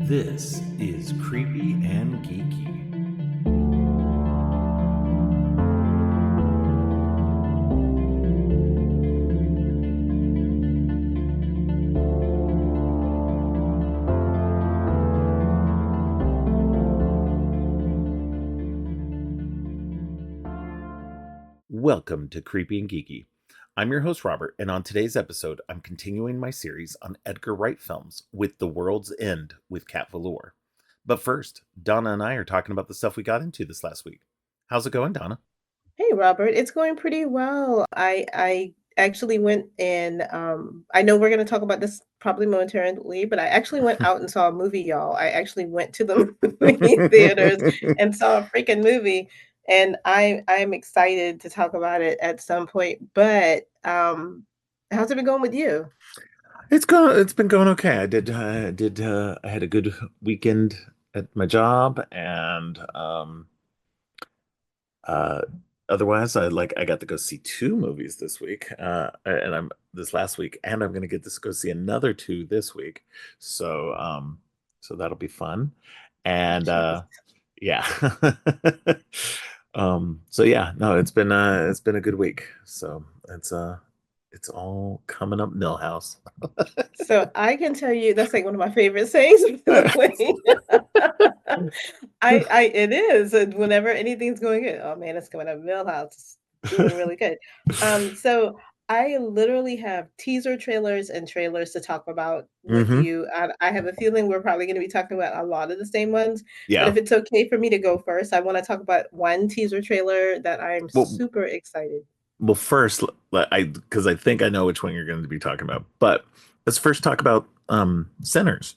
This is Creepy and Geeky. Welcome to Creepy and Geeky. I'm your host, Robert, and on today's episode, I'm continuing my series on Edgar Wright films with The World's End with Cat Voleur. But first, Donna and I are talking about the stuff we got into this last week. How's it going, Donna? Hey Robert, it's going pretty well. I actually went and I know we're going to talk about this probably momentarily, but I actually went out and saw a movie, y'all. I actually went to the movie theaters and saw a freaking movie, and I'm excited to talk about it at some point. But how's it been going with you? It's been going okay. I had a good weekend at my job, and uh, otherwise, I got to go see two movies this week, and I'm this last week, and I'm gonna get to go see another two this week. So that'll be fun, and Jeez. yeah. So yeah, no, it's been a good week. So it's all coming up Millhouse. So I can tell you that's like one of my favorite sayings for the plane. I it is, and whenever anything's going good, "Oh, man, it's coming up Millhouse. It's doing really good." So I literally have teaser trailers and trailers to talk about with Hmm. you. I have a feeling we're probably gonna be talking about a lot of the same ones, but Yeah. if it's okay for me to go first, I wanna talk about one teaser trailer that I'm Well, super excited. first, because I think I know which one you're going to be talking about, but let's first talk about Sinners.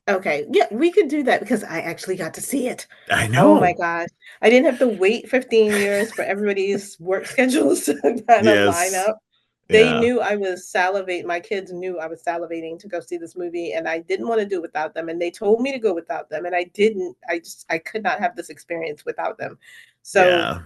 Okay, yeah, we could do that because I actually got to see it. I Oh my know. gosh. I didn't have to wait 15 years for everybody's work schedules to kinda line Yes. up. They Yeah. knew I was salivating. My kids knew I was salivating to go see this movie, and I didn't wanna do it without them, and they told me to go without them, and I didn't. I could not have this experience without them. So, Yeah.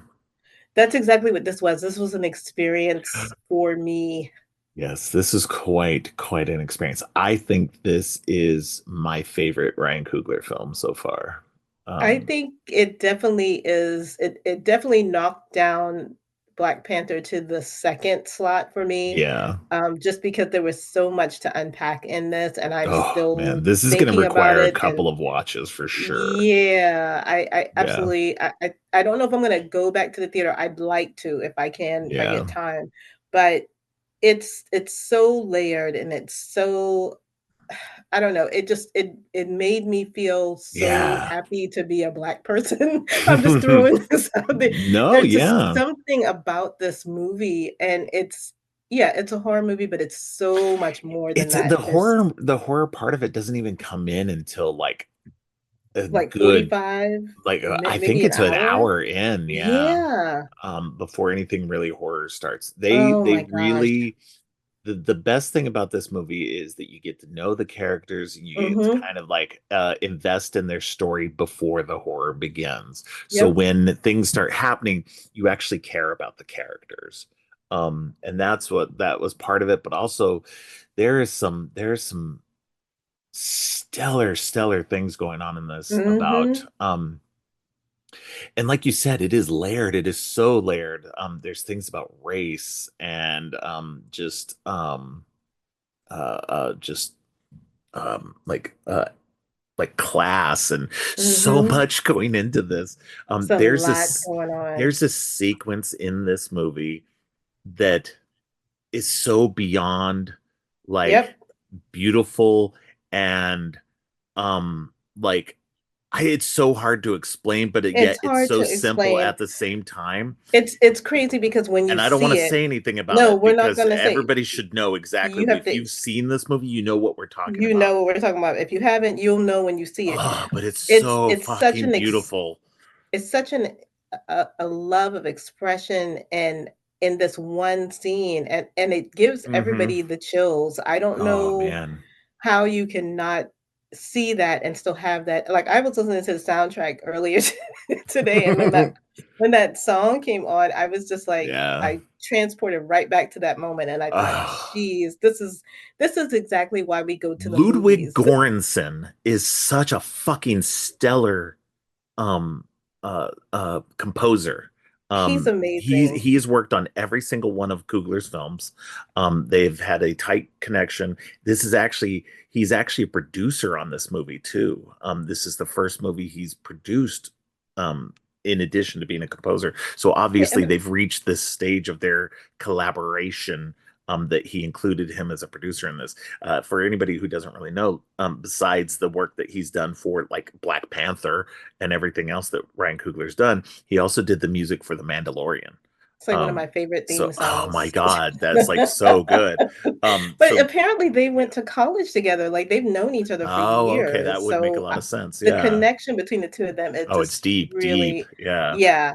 that's exactly what this was. This was an experience for me. Yes, this is quite an experience. I think this is my favorite Ryan Coogler film so far. I Um, think it definitely is it definitely knocked down Black Panther to the 2nd slot for me, yeah. just because there was so much to unpack in this, and I'm Oh man, still this is going to thinking about require a it, and couple of watches for sure. yeah, I Yeah. absolutely I don't know if I'm gonna go back to the theater. I'd like to if I can, if I Yeah. get time, but it's so layered and it's so I don't know, it made me feel so Yeah. happy to be a Black person. I'm just throwing this out there. No, There's just yeah. something about this movie, and it's yeah, it's a horror movie, but it's so much more than It's that. There's the horror part of it doesn't even come in until like a like good 45, I think maybe an it's an hour. hour in, yeah. Yeah. Before anything really horror starts. Oh They my gosh. really the best thing about this movie is that you get to know the characters and you get to Mhm. kind of like invest in their story before the horror begins. So Yep. when things start happening, you actually care about the characters. And that's what that was part of it, but also there is some stellar things going on in this about Mhm. and like you said, it is layered. It is so layered. There's things about race and just like class and so Mhm. much going into this. It's a lot going on. There's this sequence in this movie that is so beyond like Yep. beautiful and um like it's so hard to explain, but It's yet it's hard so to simple explain. at the same time. It's crazy because when you And I don't want to see it say anything about no, it we're not because gonna say everybody should know exactly. you have If to you've seen this movie, you know what we're talking you about. know what we're talking about. If you haven't, you'll know when you see it. Oh, but it's It's so it's such fucking an ex beautiful. it's such an a love of expression and in this one scene, and it gives Hmm. everybody the chills. I don't Oh know man. how you cannot see that and still have that. Like, I was listening to the soundtrack earlier today, and when that song came on, I was just like, Yeah. I transported right back to that moment, and I thought, Ugh. "Geez, this is exactly why we go to the Ludwig movies." Göransson is such a fucking stellar um composer. He's He's amazing. he has worked on every single one of Coogler's films. They've had a tight connection. He's actually a producer on this movie too. This is the first movie he's produced, um in addition to being a composer. So Yeah, obviously and they've reached this stage of their collaboration, that he included him as a producer in this. For anybody who doesn't really know, besides the work that he's done for like Black Panther and everything else that Ryan Coogler's done, he also did the music for The Mandalorian. it's like one of my favorite So, theme oh my songs. God, that's like so good. But So, apparently they went to college together, like, they've known each other for oh, okay, that years, would make a so, lot of sense. the Yeah. connection between the 2 of them, it Oh, it's just deep, deep. really. Yeah. Yeah,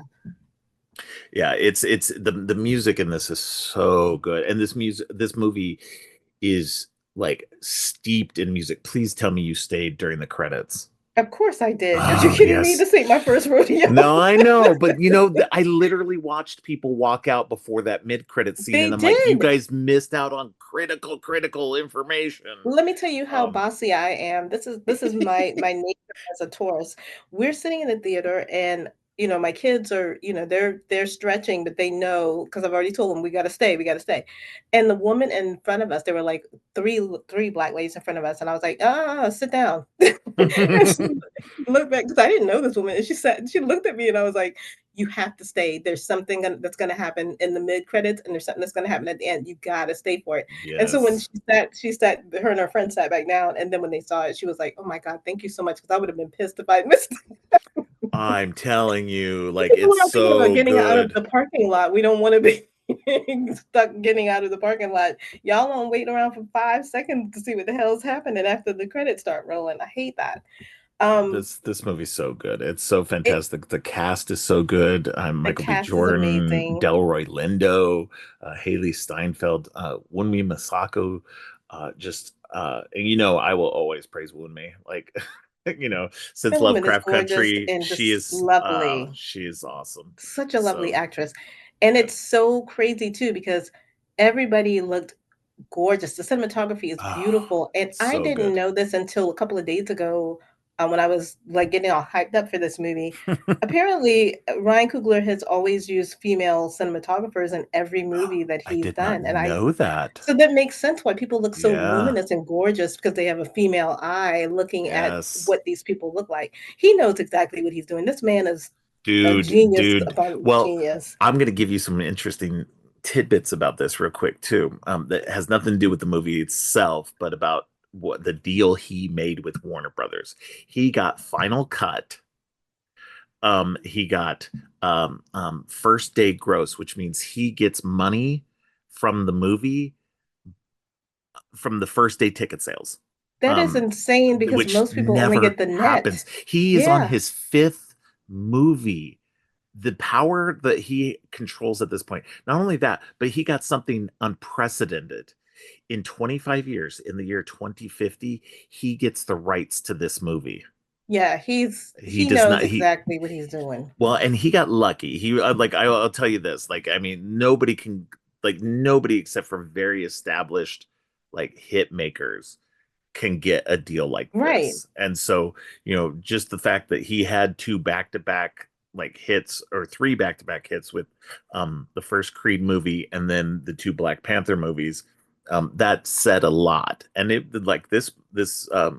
Yeah, it's the music in this is so good. And this movie is like steeped in music. Please tell me you stayed during the credits. of course I did. Are you Oh, kidding me? yes. This ain't my first rodeo. No, I know, but I literally watched people walk out before that mid-credit scene, They and I'm like, you did. guys missed out on critical information. Let me tell you how Um, bossy I am. This is my nature as a Taurus. We're sitting in the theater and my kids are, they're stretching, but they know because I've already told them we gotta stay, we gotta stay. And the woman in front of us, there were like three black ladies in front of us, and I was like, sit down. And she looked back because I didn't know this woman, and she looked at me and I was like, you have to stay. There's something that's gonna happen in the mid credits, and there's something that's gonna happen at the end. You gotta stay for it. And so when yes, her and her friend sat back down, and then when they saw it, she was like, "Oh my god, thank you so much," because I would have been pissed if I missed it. I'm telling you, like Because it's we're all thinking about so getting out of good. the parking lot. We don't want to be stuck getting out of the parking lot. Y'all on waiting around for 5 seconds to see what the hell's happening after the credits start rolling. I hate that. Um, This movie's so good. It's so it fantastic. The cast is so good. the Michael B. cast is Jordan, amazing. Delroy Lindo, Haley Steinfeld, Wunmi Masako. I will always praise Wunmi. Like, since That woman is Lovecraft gorgeous Country, and just lovely. she is awesome. Such a lovely So, actress. And yeah. it's so crazy too because everybody looked gorgeous. The cinematography is Oh, beautiful, and I so didn't good. know this until a couple of days ago, when I was, like, getting all hyped up for this movie. Apparently, Ryan Coogler has always used female cinematographers in every movie that I he's did not done, and I know that. so that makes sense why people look so Yeah. luminous and gorgeous because they have a female eye looking at Yes. what these people look like. He knows exactly what he's doing. This man is a genius Dude. upon Well, genius. I'm going to give you some interesting tidbits about this real quick too. That has nothing to do with the movie itself, but about what the deal he made with Warner Brothers. He got final cut. He got first day gross, which means he gets money from the movie from the first day ticket sales. That is Um, insane because which most people only never get the net. happens. He is on Yeah. his fifth movie. The power that he controls at this point, not only that, but he got something unprecedented. In 25 years, in the year 2050, he gets the rights to this movie. Yeah, He he does knows not, he, exactly what he's doing. well, and he got lucky. I'll tell you this, like, I mean, nobody except for very established, like, hit makers can get a deal like Right. this. And so, just the fact that he had two back-to-back like hits or three back-to-back hits with the first Creed movie and then the two Black Panther movies, that said a lot. And it like this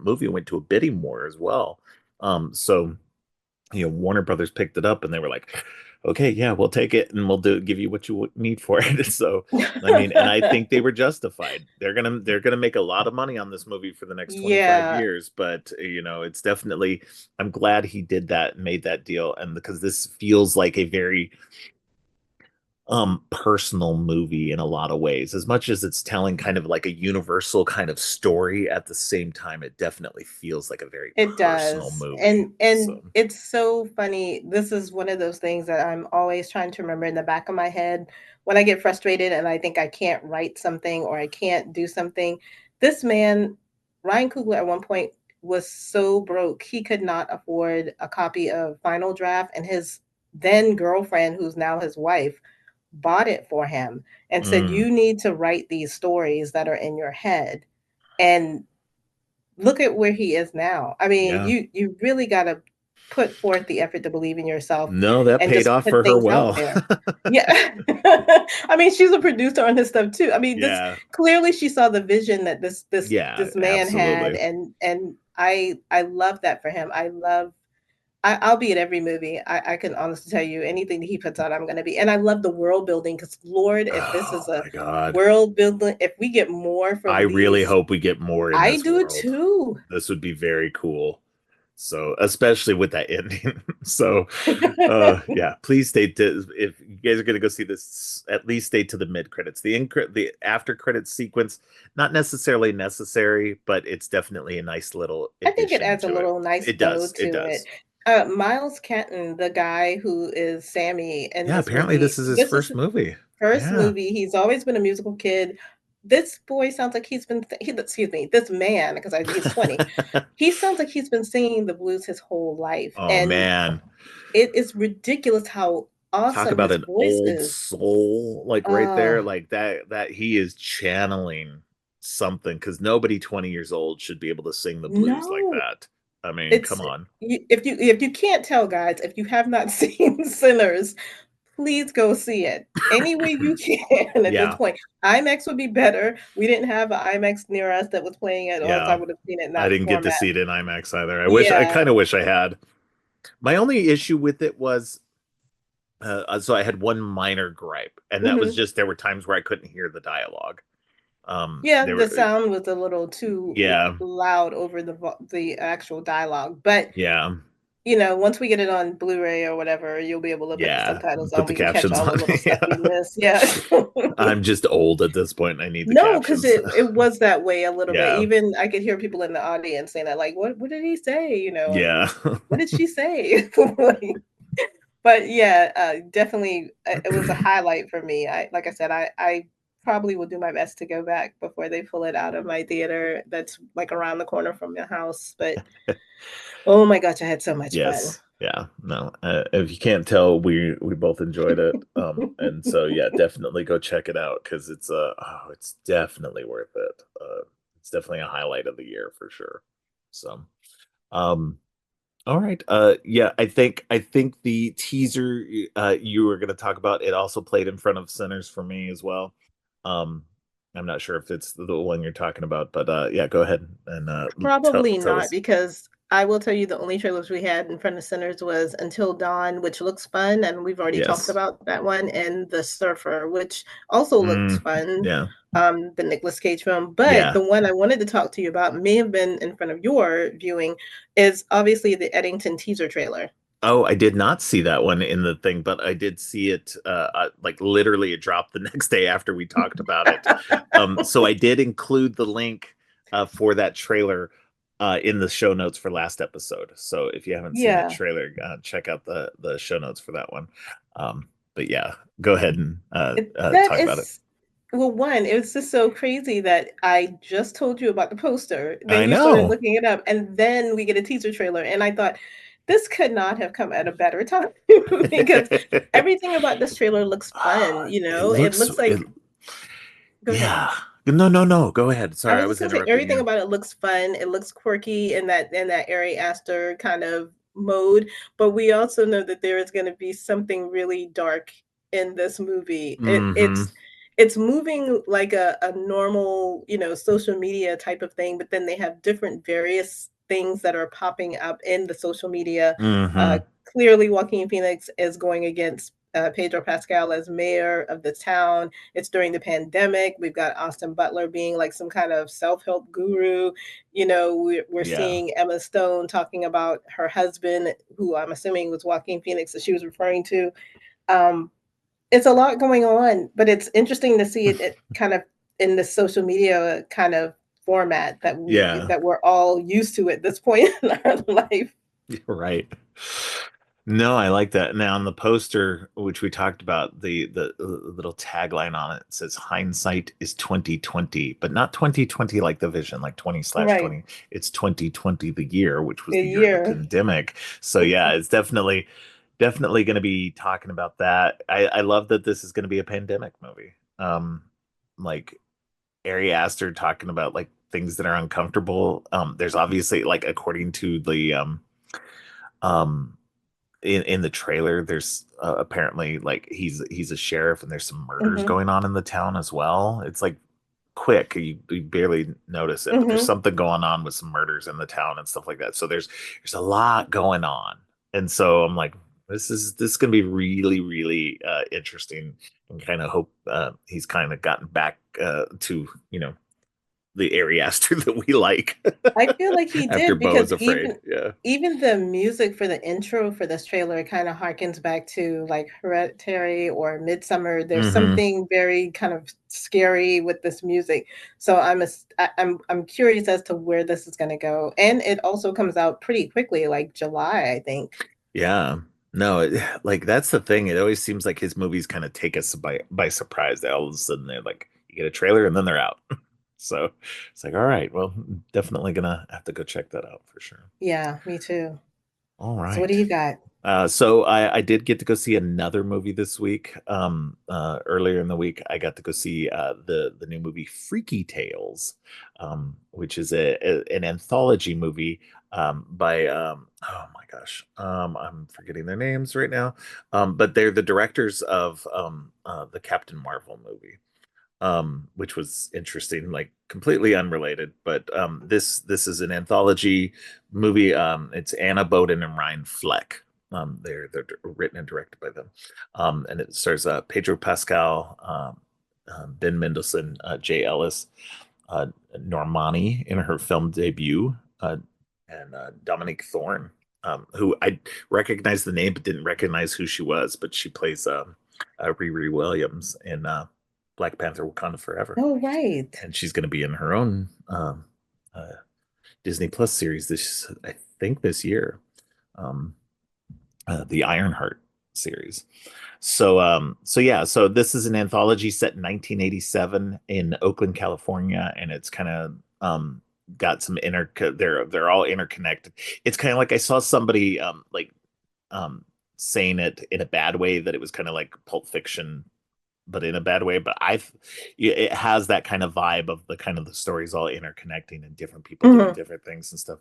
movie went to a bidding war as well. So Warner Brothers picked it up and they were like, okay, yeah, we'll take it and give you what you need for it. So, I mean, and I think they were justified. They're gonna make a lot of money on this movie for the next 25 Yeah, years, but it's definitely, I'm glad he did that and made that deal. And because this feels like a very personal movie in a lot of ways, as much as it's telling kind of like a universal kind of story. At the same time, it definitely feels like a very it personal does. movie. And So it's so funny. This is one of those things that I'm always trying to remember in the back of my head when I get frustrated and I think I can't write something or I can't do something. This man, Ryan Coogler, at one point was so broke he could not afford a copy of Final Draft, and his then girlfriend, who's now his wife, bought it for him and said, Mm, "You need to write these stories that are in your head." And look at where he is now. I mean, yeah. you really got to put forth the effort to believe in yourself No, that and paid just off put for her things out well. there. Yeah. I mean, she's a producer on his stuff too. I mean, this Yeah. clearly she saw the vision that Yeah, this man had, absolutely. and I love that for him. I love I'll be at every movie. I can honestly tell you anything that he puts out, I'm going to be. And I love the world building because, Lord, if this Oh is a my God. world building, if we get more I from really these, hope we get more in I this do world. too. This would be very cool. So, especially with that ending. So, yeah, please stay to, if you guys are going to go see this, at least stay to the mid credits. The after credits sequence, not necessarily necessary, but it's definitely a nice little I think it addition adds a to it. little nice It bow does. It to it. does. Miles Kenton, the guy who is Sammy in Yeah, this apparently movie, this is his this is first movie. first Yeah. movie. He's always been a musical kid. This boy sounds like excuse me, this man, because he's 20. He sounds like he's been singing the blues his whole life. Oh And man. it is ridiculous how Talk awesome about his an voice old is. soul, like right there, Oh, like that he is channeling something because nobody 20 years old should be able to sing the blues like no. that. I mean, It's come on. if you can't tell, guys, if you have not seen Sinners, please go see it any way you can at this Yeah, point. IMAX would be better. We didn't have an IMAX near us that was playing it, or else I yeah. would have seen it in I that didn't get to format. see it in IMAX either. I Yeah. kind of wish I had. My only issue with it was so I had one minor gripe, and that was Hmm. just there were times where I couldn't hear the dialogue. Yeah, There the were, sound was a little too yeah, loud over the actual dialogue, but yeah, once we get it on Blu-ray or whatever, you'll be able to put the yeah. subtitles Put on. the We can catch captions all the on. little stuff we Yeah. miss. Yeah. I'm just old at this point. I need the No, because captions. it was that way a little bit. Yeah. Even I could hear people in the audience saying that, like, what did he say? Yeah. And what did she say? Like, but yeah, definitely, it was a highlight for me. Like I said, I probably will do my best to go back before they pull it out of my theater. That's like around the corner from the house. But oh my gosh, I had so much fun. Yes. Yeah. No. If you can't tell, we both enjoyed it. And so yeah, definitely go check it out because it's definitely worth it. It's definitely a highlight of the year for sure. So, um, all right. Yeah, I think the teaser you were going to talk about it also played in front of Sinners for me as well. Um, I'm not sure if it's the one you're talking about, but yeah, go ahead and Probably tell not, us. because I will tell you the only trailers we had in front of Sinners was Until Dawn, which looks fun, and we've already talked Yes. about that one, and The Surfer, which also looks fun, Yeah. the Nicolas Cage film. But Yeah. the one I wanted to talk to you about may have been in front of your viewing is obviously the Eddington teaser trailer. Oh, I did not see that one in the thing, but I did see it like literally it dropped the next day after we talked about it. So I did include the link for that trailer in the show notes for last episode. So if you haven't seen that Yeah. trailer, check out the show notes for that one. But yeah, go ahead and That talk about it. is, well, one, it was just so crazy that I just told you about the poster, then I you started know. looking it up, and then we get a teaser trailer, and I thought, this could not have come at a better time because everything about this trailer looks fun, It It looks looks it like, go ahead. yeah. No. Go ahead. I Sorry, was I just was gonna say interrupting everything you. about it looks fun. It looks quirky in that Ari Aster kind of mode, but we also know that there is gonna be something really dark in this movie. Hmm. It's moving like a normal, social media type of thing, but then they have different various things that are popping up in the social media. Uh, Hmm. Clearly, Joaquin Phoenix is going against Pedro Pascal as mayor of the town. It's during the pandemic. We've got Austin Butler being like some kind of self-help guru. We're Yeah. seeing Emma Stone talking about her husband, who I'm assuming was Joaquin Phoenix that she was referring to. Um, it's a lot going on, but it's interesting to see it kind of in the social media kind of format that Yeah. we're all used to at this point in our life. Right. No, I like that. Now on the poster, which we talked about, the little tagline on it says hindsight is 2020, but not 2020 like the vision, like 20 slash Right. 20. It's 2020 the year, which was A the year of the year. pandemic. So yeah, it's definitely going to be talking about that. I love that this is going to be a pandemic movie. Like Ari Aster talking about like things that are uncomfortable. There's obviously like according to the um in the trailer there's apparently like he's a sheriff and there's some murders Hmm. going on in the town as well. It's like quick, you barely notice it, but there's Hmm. something going on with some murders in the town and stuff like that. So there's a lot going on, and so I'm like, this is gonna be really interesting, and kind of hope he's kind of gotten back to the Ari Aster that we like I feel like he after did Bo because is afraid. Yeah. even the music for the intro for this trailer kind of harkens back to like Hereditary or Midsummer. There's Hmm. something very kind of scary with this music. So I'm curious as to where this is going to go. And it also comes out pretty quickly, like July, I think. Yeah. No, like that's the thing. It always seems like his movies kind of take us by surprise. They all of a sudden they're like you get a trailer and then they're out. So it's like, all right, well, definitely gonna have to go check that out for sure. Yeah, me too. All So what do right. you got? So I did get to go see another movie this week. Earlier in the week, I got to go see the new movie Freaky Tales, which is an anthology movie by oh my gosh, I'm forgetting their names right now. But they're the directors of the Captain Marvel movie, which was interesting, like completely unrelated. But this is an anthology movie. It's Anna Boden and Ryan Fleck. They're written and directed by them, and it stars Pedro Pascal, Ben Mendelsohn, Jay Ellis, uh, Normani in her film debut, and Dominique Thorne, who I recognized the name but didn't recognize who she was. But she plays Riri Williams in Black Panther: Wakanda Forever, Oh, right. and she's going to be in her own uh, Disney Plus series I think, this year, um, the Ironheart series. So yeah, so this is an anthology set in 1987 in Oakland, California, and it's kind of got some they're all interconnected. It's kind of like I saw somebody um saying it in a bad way, that it was kind of like Pulp Fiction but in a bad way. But it has that kind of vibe of the kind of the stories all interconnecting and different people doing Hmm. different things and stuff.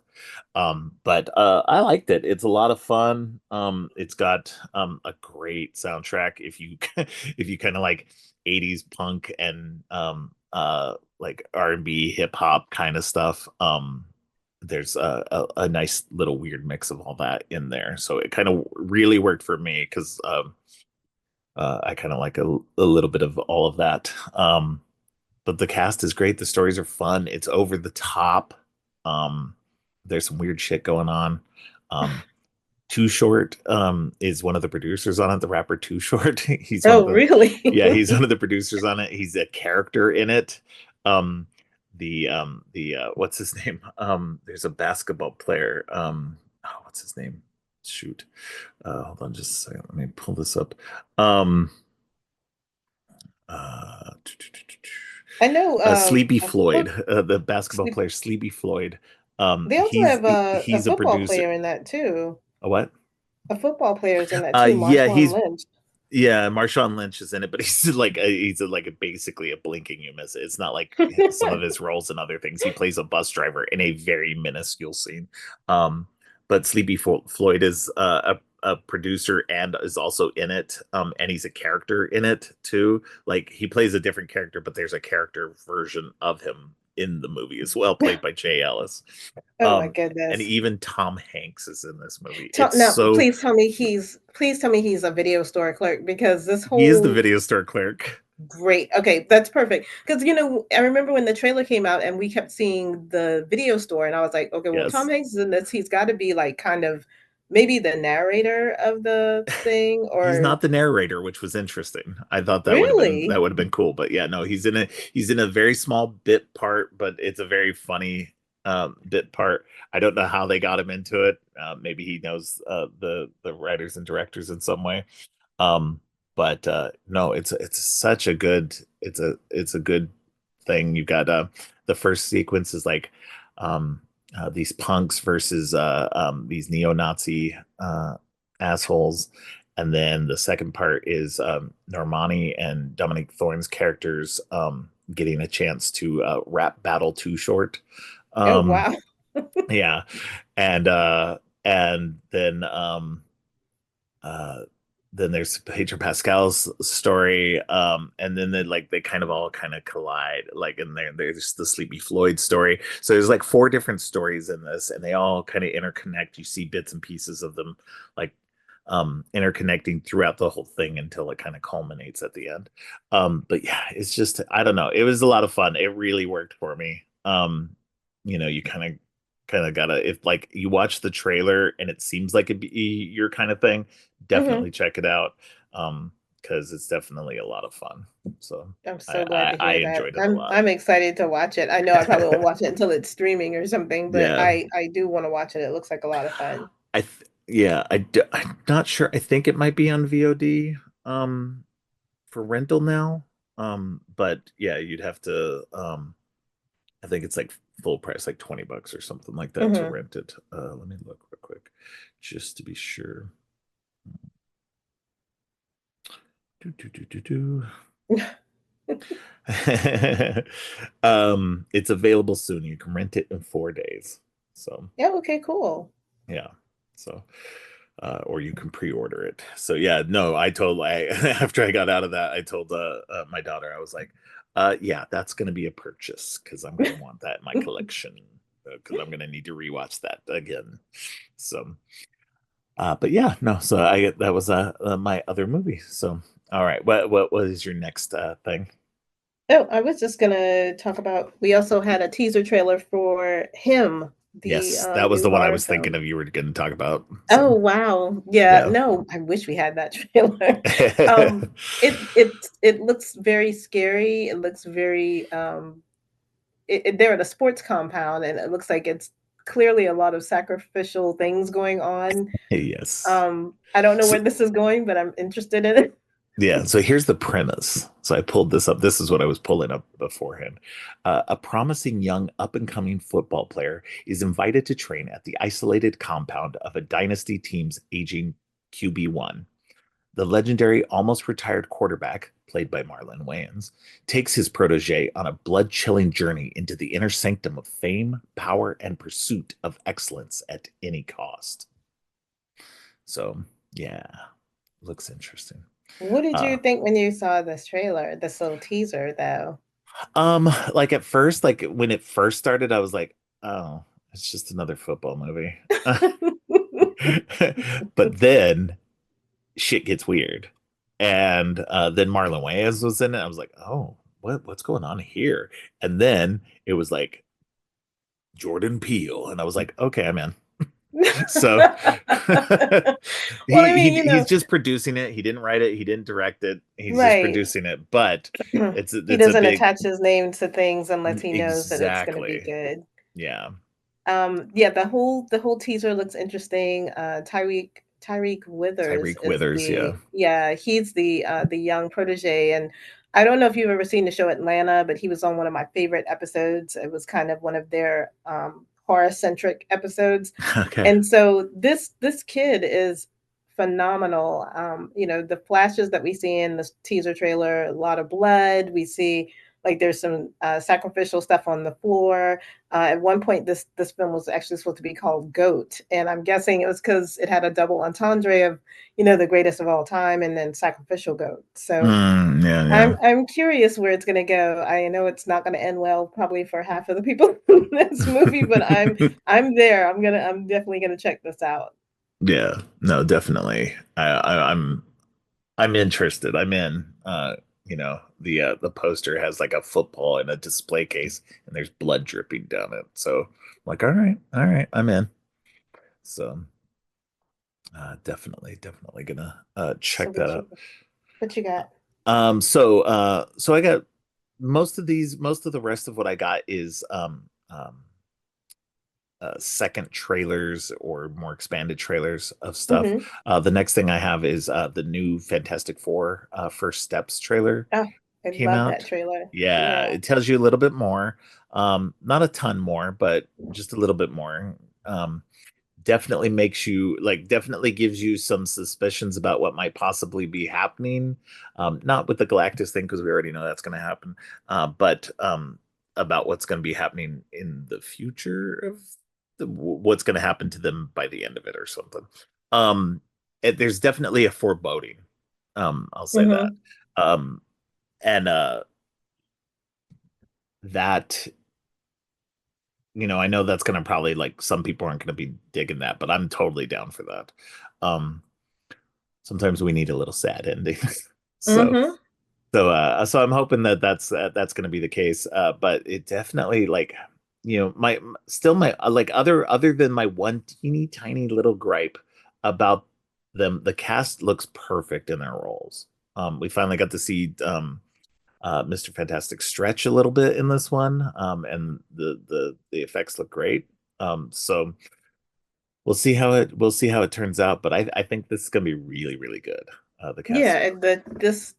But I liked it. It's a lot of fun. It's got a great soundtrack. If you if you kind of like 80s punk and like R&B, hip hop kind of stuff. There's a nice little weird mix of all that in there. So it kind of really worked for me because I kind of like a little bit of all of that. But the cast is great. The stories are fun. It's over the top. Um, there's some weird shit going on. Um, Too Short is one of the producers on it. The rapper Too Short. He's one of Oh, the really? Yeah, he's one of the producers on it. He's a character in it. Um, the what's his name? There's a basketball player. Oh, what's his name? Shoot. Hold on just a second. Let me pull this up. Um, uh, I know Sleepy a Floyd, the basketball sleep player Sleepy Floyd. they also have a He's a football producer. player in that too. A what? A football player is in that too, Yeah, Marshawn Lynch. Marshawn Lynch is in it, but he's like basically a blinking you miss it. It's not like some of his roles in other things. He plays a bus driver in a very minuscule scene. Um, but Floyd is a producer and is also in it. And he's a character in it too. Like he plays a different character, but there's a character version of him in the movie as well, played by Jay Ellis. Oh my And goodness. even Tom Hanks is in this movie. Tell, now, please tell me he's a video store clerk because this He is the whole video store clerk. great. Okay, that's perfect. Because I remember when the trailer came out and we kept seeing the video store, and I was like, okay, well, Tom Yes. Hanks is in this. He's got to be like kind of maybe the narrator of the thing, He's or not the narrator, which was interesting. I thought really? that would have been cool. But yeah, no, he's in a very small bit part, but it's a very funny. bit part. I don't know how they got him into it. Maybe he knows the writers and directors in some way. Um, but no, it's such a good it's a good thing. You got the first sequence is like um these punks versus these neo-Nazi assholes. And then the second part is Normani and Dominic Thorne's characters getting a chance to rap battle Too Short. Oh, Um, wow. yeah, and uh then there's Pedro Pascal's story, and then they kind of all kind of collide, like in there's the Sleepy Floyd story. So there's like four different stories in this, and they all kind of interconnect. You see bits and pieces of them, like interconnecting throughout the whole thing until it kind of culminates at the end. But yeah, it's just I don't know. It was a lot of fun. It really worked for me. You kind of gotta, if like you watch the trailer and it seems like it'd be your kind of thing, Hmm. definitely check it out. Because it's definitely a lot of fun. So I'm I, so glad I to I hear that. enjoyed it a I'm lot. excited to watch it. I know I probably won't watch it until it's streaming or something, but Yeah. I do want to watch it. It looks like a lot of fun. Yeah, I'm not sure. I think it might be on VOD for rental now. But yeah, you'd have to I think it's like full price, like $20 or something like that to Hmm. rent it. Let me look real quick just to be sure. Do, do, do, do, do. It's available soon. You can rent it in 4 days. So Yeah, okay, cool. yeah. So or you can pre-order it. So yeah, no, I after I got out of that, I told my daughter, I was like, yeah, that's gonna be a purchase because I'm gonna want that in my collection because I'm gonna need to rewatch that again. So but yeah, no, so I that was my other movie. So all right, what was your next thing? Oh, I was just gonna talk about, we also had a teaser trailer for Him, the Yes, that was new the one I horror was thinking film. of you were going to talk about. Oh, So, wow. Yeah, yeah. no, I wish we had that trailer. It looks very scary. It looks very they're at a sports compound, and it looks like it's clearly a lot of sacrificial things going on. Yes. I don't know So, where this is going, but I'm interested in it. yeah, so here's the premise. So I pulled this up. This is what I was pulling up beforehand. A promising young up and coming football player is invited to train at the isolated compound of a dynasty team's aging QB1. The legendary almost retired quarterback, played by Marlon Wayans, takes his protege on a blood chilling journey into the inner sanctum of fame, power, and pursuit of excellence at any cost. So, yeah, looks interesting. What did you Uh, think when you saw this trailer, this little teaser, though? like at first, like when it first started, I was like, oh, it's just another football movie. But then shit gets weird. And then Marlon Wayans was in it. I was like, oh, what's going on here? And then it was like Jordan Peele, and I was like, okay, I'm in. So Well, I mean, he's just producing it. He didn't write it. He didn't direct it. He's just right. producing it. But He it's a doesn't big attach his name to things unless he knows that it's going to be exactly. good. Yeah, Yeah, the whole teaser looks interesting. Tyreek Withers Tyreek is Withers. Yeah. he's the young protege, and I don't know if you've ever seen the show Atlanta, but he was on one of my favorite episodes. It was kind of one of their horror centric episodes, Okay. and so this kid is phenomenal. The flashes that we see in the teaser trailer, a lot of blood. We see like there's some sacrificial stuff on the floor. At one point, this film was actually supposed to be called Goat, and I'm guessing it was because it had a double entendre of the greatest of all time and then sacrificial goat. So Yeah, I'm yeah. I'm curious where it's going to go. I know it's not going to end well, probably for half of the people in this movie, but I'm there. I'm definitely gonna check this out. Yeah, no, definitely. I'm interested. I'm in. The poster has like a football in a display case, and there's blood dripping down it. So, I'm like, all right, I'm in. So, definitely gonna So check that out. what you got? So I got most of the rest of what I got is second trailers or more expanded trailers of stuff. Mhm. The next thing I have is the new Fantastic Four First Steps trailer Oh, I came love that out. trailer. Yeah, Yeah. it tells you a little bit more. Not a ton more, but just a little bit more. Definitely makes you like definitely gives you some suspicions about what might possibly be happening. Not with the Galactus thing because we already know that's going to happen, but about what's going to be happening in the future of what's going to happen to them by the end of it or something. Um, there's definitely a foreboding. I'll say that. Mhm. Um, and that I know that's going to probably like some people aren't going to be digging that, but I'm totally down for that. Um, Sometimes we need a little sad ending. so Mhm. so I'm hoping that that's going to be the case. But it definitely like my still my like other than my one teeny tiny little gripe about them, the cast looks perfect in their roles. We finally got to see Mr. Fantastic stretch a little bit in this one, and the effects look great. So we'll see how it turns out, but I think this is gonna be really really good. The Yeah, cast look and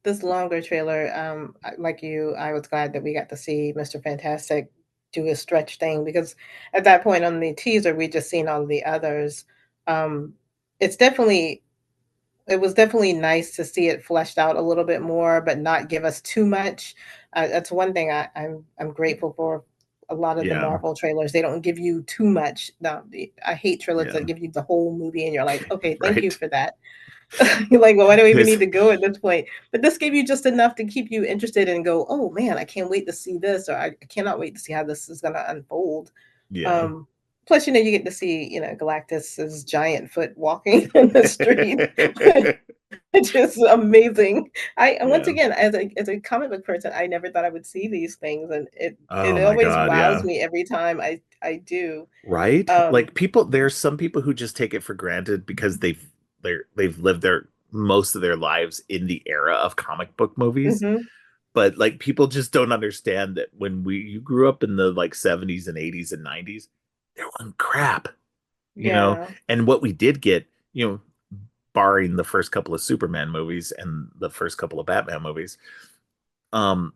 this longer trailer, like you, I was glad that we got to see Mr. Fantastic do his stretch thing because at that point on the teaser, we just seen all the others. Um, it's definitely it was definitely nice to see it fleshed out a little bit more, but not give us too much. That's one thing I'm grateful for. A lot of the yeah Marvel trailers, they don't give you too much. No, I hate trailers yeah that give you the whole movie, and you're like, okay, thank you right. for that. You're like, well, why do we even There's need to go at this point? But this gave you just enough to keep you interested and go, oh man, I can't wait to see this, or I cannot wait to see how this is going to unfold. yeah. Um, Plus, you get to see, Galactus's giant foot walking in the street, which is amazing. I and once Yeah. again, as a comic book person, I never thought I would see these things, and it Oh my always God, wows yeah. me every time I do. Right? Um, Like there's some people who just take it for granted because they've lived their most of their lives in the era of comic book movies. mhm, But like people just don't understand that when we you grew up in the like 70s and 80s and 90s, there wasn't crap, you know. yeah, And what we did get, barring the first couple of Superman movies and the first couple of Batman movies, um,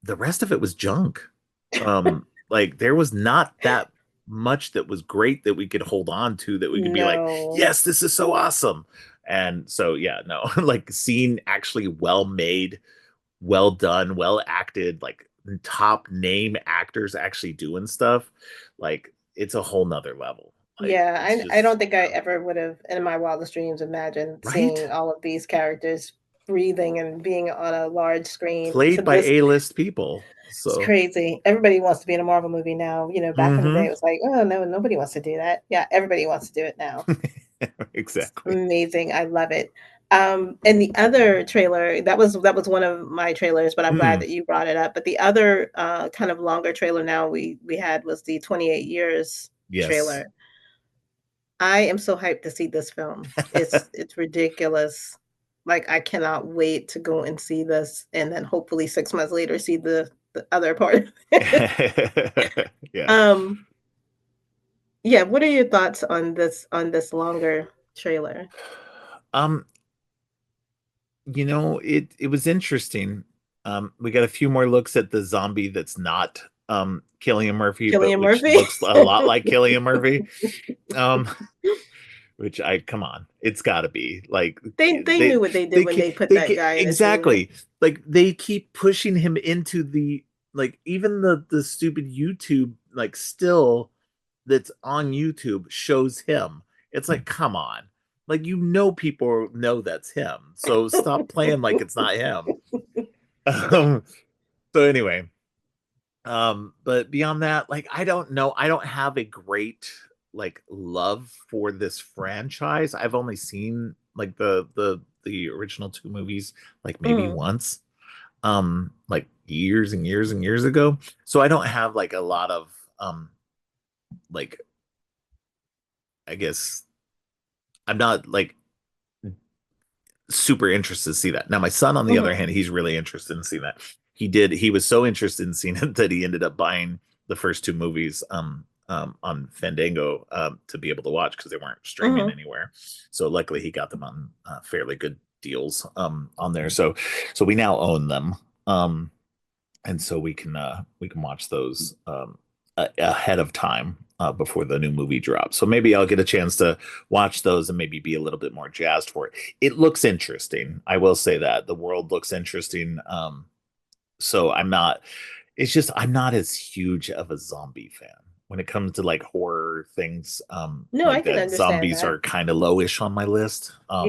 the rest of it was junk. Like there was not that much that was great that we could hold on to that we could be like, no, yes, this is so awesome. And so yeah, no, like seeing actually well made, well done, well acted, like top name actors actually doing stuff, like it's a whole nother level. Like yeah, it's I don't just think I ever would have, in my wildest dreams, imagined right. seeing all of these characters breathing and being on a large screen to Played by this. A-list people. It's So crazy. Everybody wants to be in a Marvel movie now. Back in the day, mhm. it was like, oh no, nobody wants to do that. Yeah, everybody wants to do it now. It's Exactly. amazing. I love it. And the other trailer, that was one of my trailers, but I'm glad Mm, that you brought it up. But the other kind of longer trailer now we had was the 28 years yes. trailer. I am so hyped to see this film. It's ridiculous. Like, I cannot wait to go and see this, and then hopefully 6 months later see the other part. Yeah. Um, yeah, what are your thoughts on this longer trailer? Um, it was interesting. We got a few more looks at the zombie that's not Killian Murphy, but Cillian which Murphy? looks a lot like Killian Murphy. Um, which I come on, it's got to be like They they knew what they did they when keep they put they that keep, guy in this movie. exactly like they keep pushing him into the like even the stupid YouTube like still that's on YouTube shows him. It's like come on, like people know that's him, so stop playing like it's not him. Um, so anyway, but beyond that, like I don't know, I don't have a great like love for this franchise. I've only seen like the original two movies like maybe Mhm. once, like years and years and years ago. So I don't have like a lot of like I guess I'm not like super interested to see that. Now my son, on the other Mhm. hand, he's really interested in seeing that. He was so interested in seeing it that he ended up buying the first two movies on Fandango to be able to watch because they weren't streaming Mhm. anywhere. So luckily he got them on fairly good deals on there. So we now own them. And so we can watch those ahead of time before the new movie drops. So maybe I'll get a chance to watch those and maybe be a little bit more jazzed for it. It looks interesting. I will say that the world looks interesting. So I'm not. It's just I'm not as huge of a zombie fan when it comes to like horror things. No, I Like can that, understand zombies that. are kind of lowish on my list. Yeah.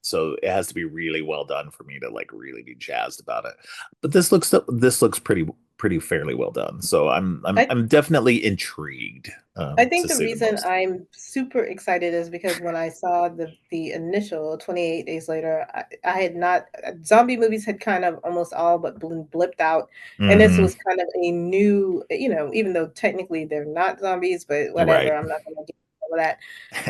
So it has to be really well done for me to like really be jazzed about it. But this looks pretty fairly well done. So I I'm definitely intrigued, I to think the say the reason most. I'm super excited is because when I saw the initial 28 Days Later, I had not zombie movies had kind of almost all but blipped out, and this Hmm. was kind of a new, even though technically they're not zombies, but whatever, Right. I'm not gonna get into all of that.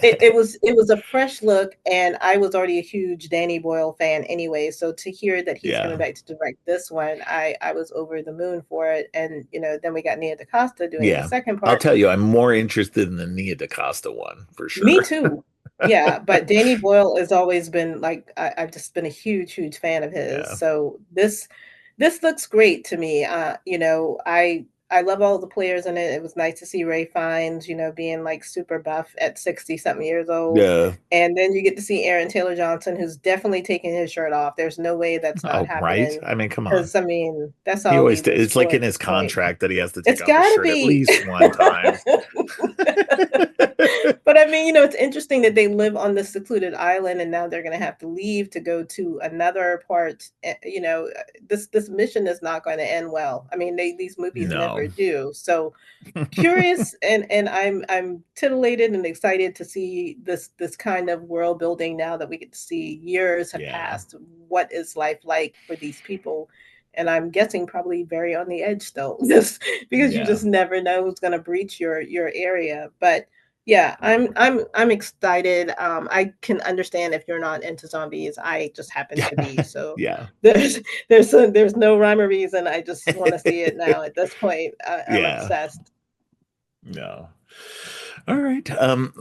It was a fresh look, and I was already a huge Danny Boyle fan anyway. So to hear that he's coming Yeah. back to direct this one, I was over the moon for it. And then we got Nia DaCosta doing the Yeah. second I'll part. tell you, I'm more interested in the Nia DaCosta one for Me sure. too. Yeah, but Danny Boyle has always been like I've just been a huge, huge fan of his. Yeah. So this looks great to me. I love all the players in it. It was nice to see Ray Fiennes, being like super buff at 60 something years old. Yeah. And then you get to see Aaron Taylor Johnson, who's definitely taking his shirt off. There's no way that's not Oh, right. happening. I mean, come on. Because I mean, that's He all always he was it's like for in at his this point. contract that he has to take It's off his gotta shirt at be. least one time. But I mean, it's interesting that they live on this secluded island and now they're going to have to leave to go to another part. This mission is not going to end well. I mean, these movies never No. do. So curious, and I'm titillated and excited to see this kind of world building now that we get to see years have Yeah. passed. What is life like for these people? And I'm guessing probably very on the edge still, just because you Yeah. just never know who's going to breach your area. But yeah, I'm excited. I can understand if you're not into zombies. I just happen to be. So Yeah. there's there's no rhyme or reason. I just want to see it now. At this point, I'm Yeah. obsessed. No. All right.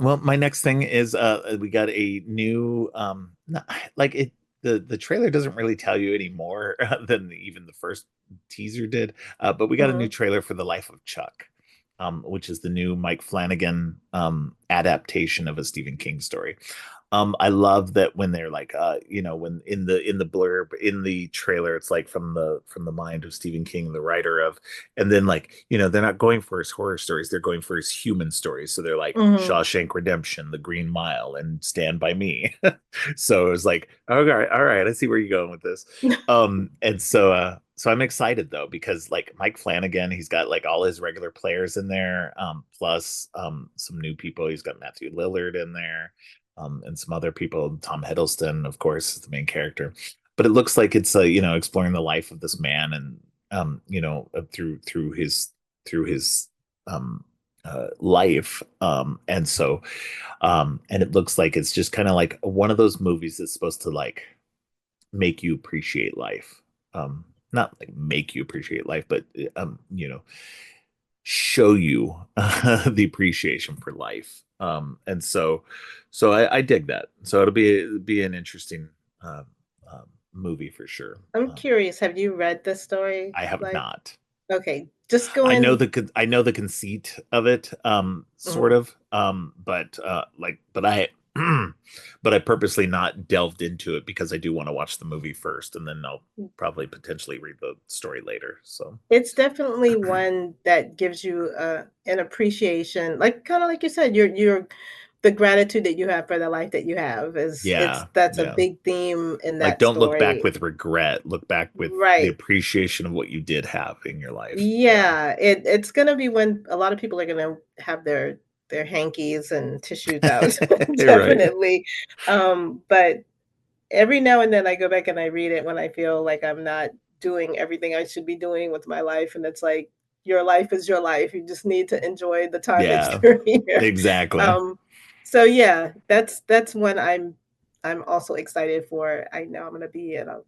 Well, my next thing is we got a new like it the trailer doesn't really tell you any more than even the first teaser did. But we got a new Mhm. trailer for The Life of Chuck, which is the new Mike Flanagan adaptation of a Stephen King story. I love that when they're like, when in the blurb in the trailer, it's like from the mind of Stephen King, the writer of, and then like, they're not going for his horror stories, they're going for his human stories. So they're like Mhm. Shawshank Redemption, The Green Mile, and Stand by Me. So it was like, all right, I see where you're going with this. And so I'm excited though, because like Mike Flanagan, he's got like all his regular players in there, plus some new people. He's got Matthew Lillard in there, and some other people. Tom Hiddleston, of course, is the main character. But it looks like it's exploring the life of this man, and through his life. And it looks like it's just kind of like one of those movies that's supposed to like make you appreciate life. Not like make you appreciate life, but show you the appreciation for life. And so I dig that. So it'll be an interesting uh, movie for sure. I'm curious. Have you read this story? I have Like, not. okay, just go I know in. the conceit of it, sort Mhm. of, but I but I purposely not delved into it because I do want to watch the movie first, and then I'll probably potentially read the story later. So It's definitely one that gives you an appreciation, like kind of like you said, your the gratitude that you have for the life that you have is it's yeah, that's a yeah. big theme in Like, that don't look back story. with regret. Look back with the Right. appreciation of what you did have in your life. Yeah. Yeah, it's gonna be when a lot of people are gonna have their hankies and tissues out, Right. definitely. But every now and then I go back and I read it when I feel like I'm not doing everything I should be doing with my life, and it's like, your life is your life. You just need to enjoy the time that Yeah, you're here. exactly. Um, so yeah, that's one I'm also excited for. I know I'm gonna be in a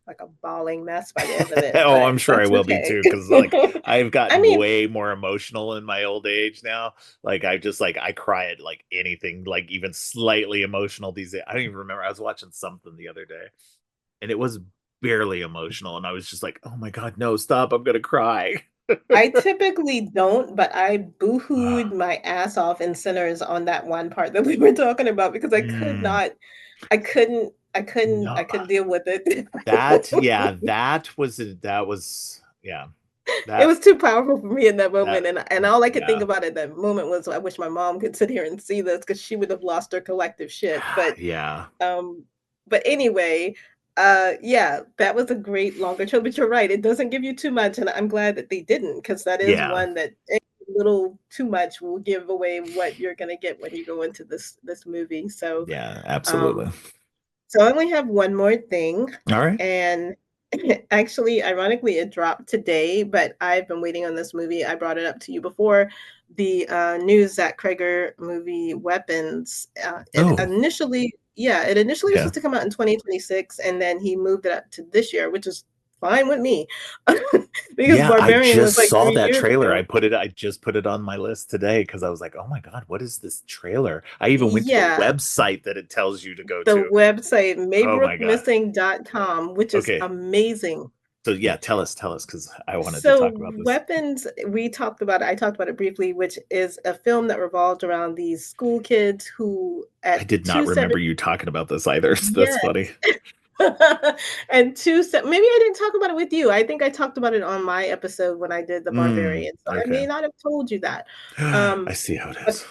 like a bawling mess by the end of it, Oh, but I'm sure I that's will be okay. too, because like I've I gotten mean, way more emotional in my old age now. Like I just like I cry at like anything, like even slightly emotional these days. I don't even remember. I was watching something the other day and it was barely emotional, and I was just like, "Oh my God, no, stop! I'm gonna cry." I typically don't, but I boohooed my ass off in Sinners on that one part that we were talking about because I could Mm, not, I no, couldn't deal with it. that was yeah, It that was too powerful for me in that that moment, and all I could think yeah, about at that moment was, I wish my mom could sit here and see this because she would have lost her collective shit. yeah, Um, but anyway, yeah, that was a great longer show. But you're right, it doesn't give you too much, and I'm glad that they didn't, because that is yeah, one that a little too much will give away what you're gonna get when you go into this movie. yeah, absolutely. Um, so I only have one more thing, All right. and actually, ironically, it dropped today, but I've been waiting on this movie. I brought it up to you before. The new Zach Kreger movie, Weapons. Oh, It initially was yeah. supposed to come out in 2026, and then he moved it up to this year, which is fine with me, because Yeah, I Barbarian was just like saw 3 that years trailer. ago. I just put it on my list today because I was like, "Oh my God, what is this trailer?" I even went to the Yeah, website that it tells you to go the to. website Oh my God. maybrookmissing.com, which is Okay. amazing. So yeah, tell us, because I wanted to So talk about this. Weapons, we talked about it. I talked about it briefly, which is a film that revolved around these school kids who I at did not 2 7, remember you talking about this either. So that's yes. funny. And 2 7, maybe I didn't talk about it with you. I think I talked about it on my episode when I did the Mm, Barbarian. So I okay. may not have told you that. I Um, see how it but is.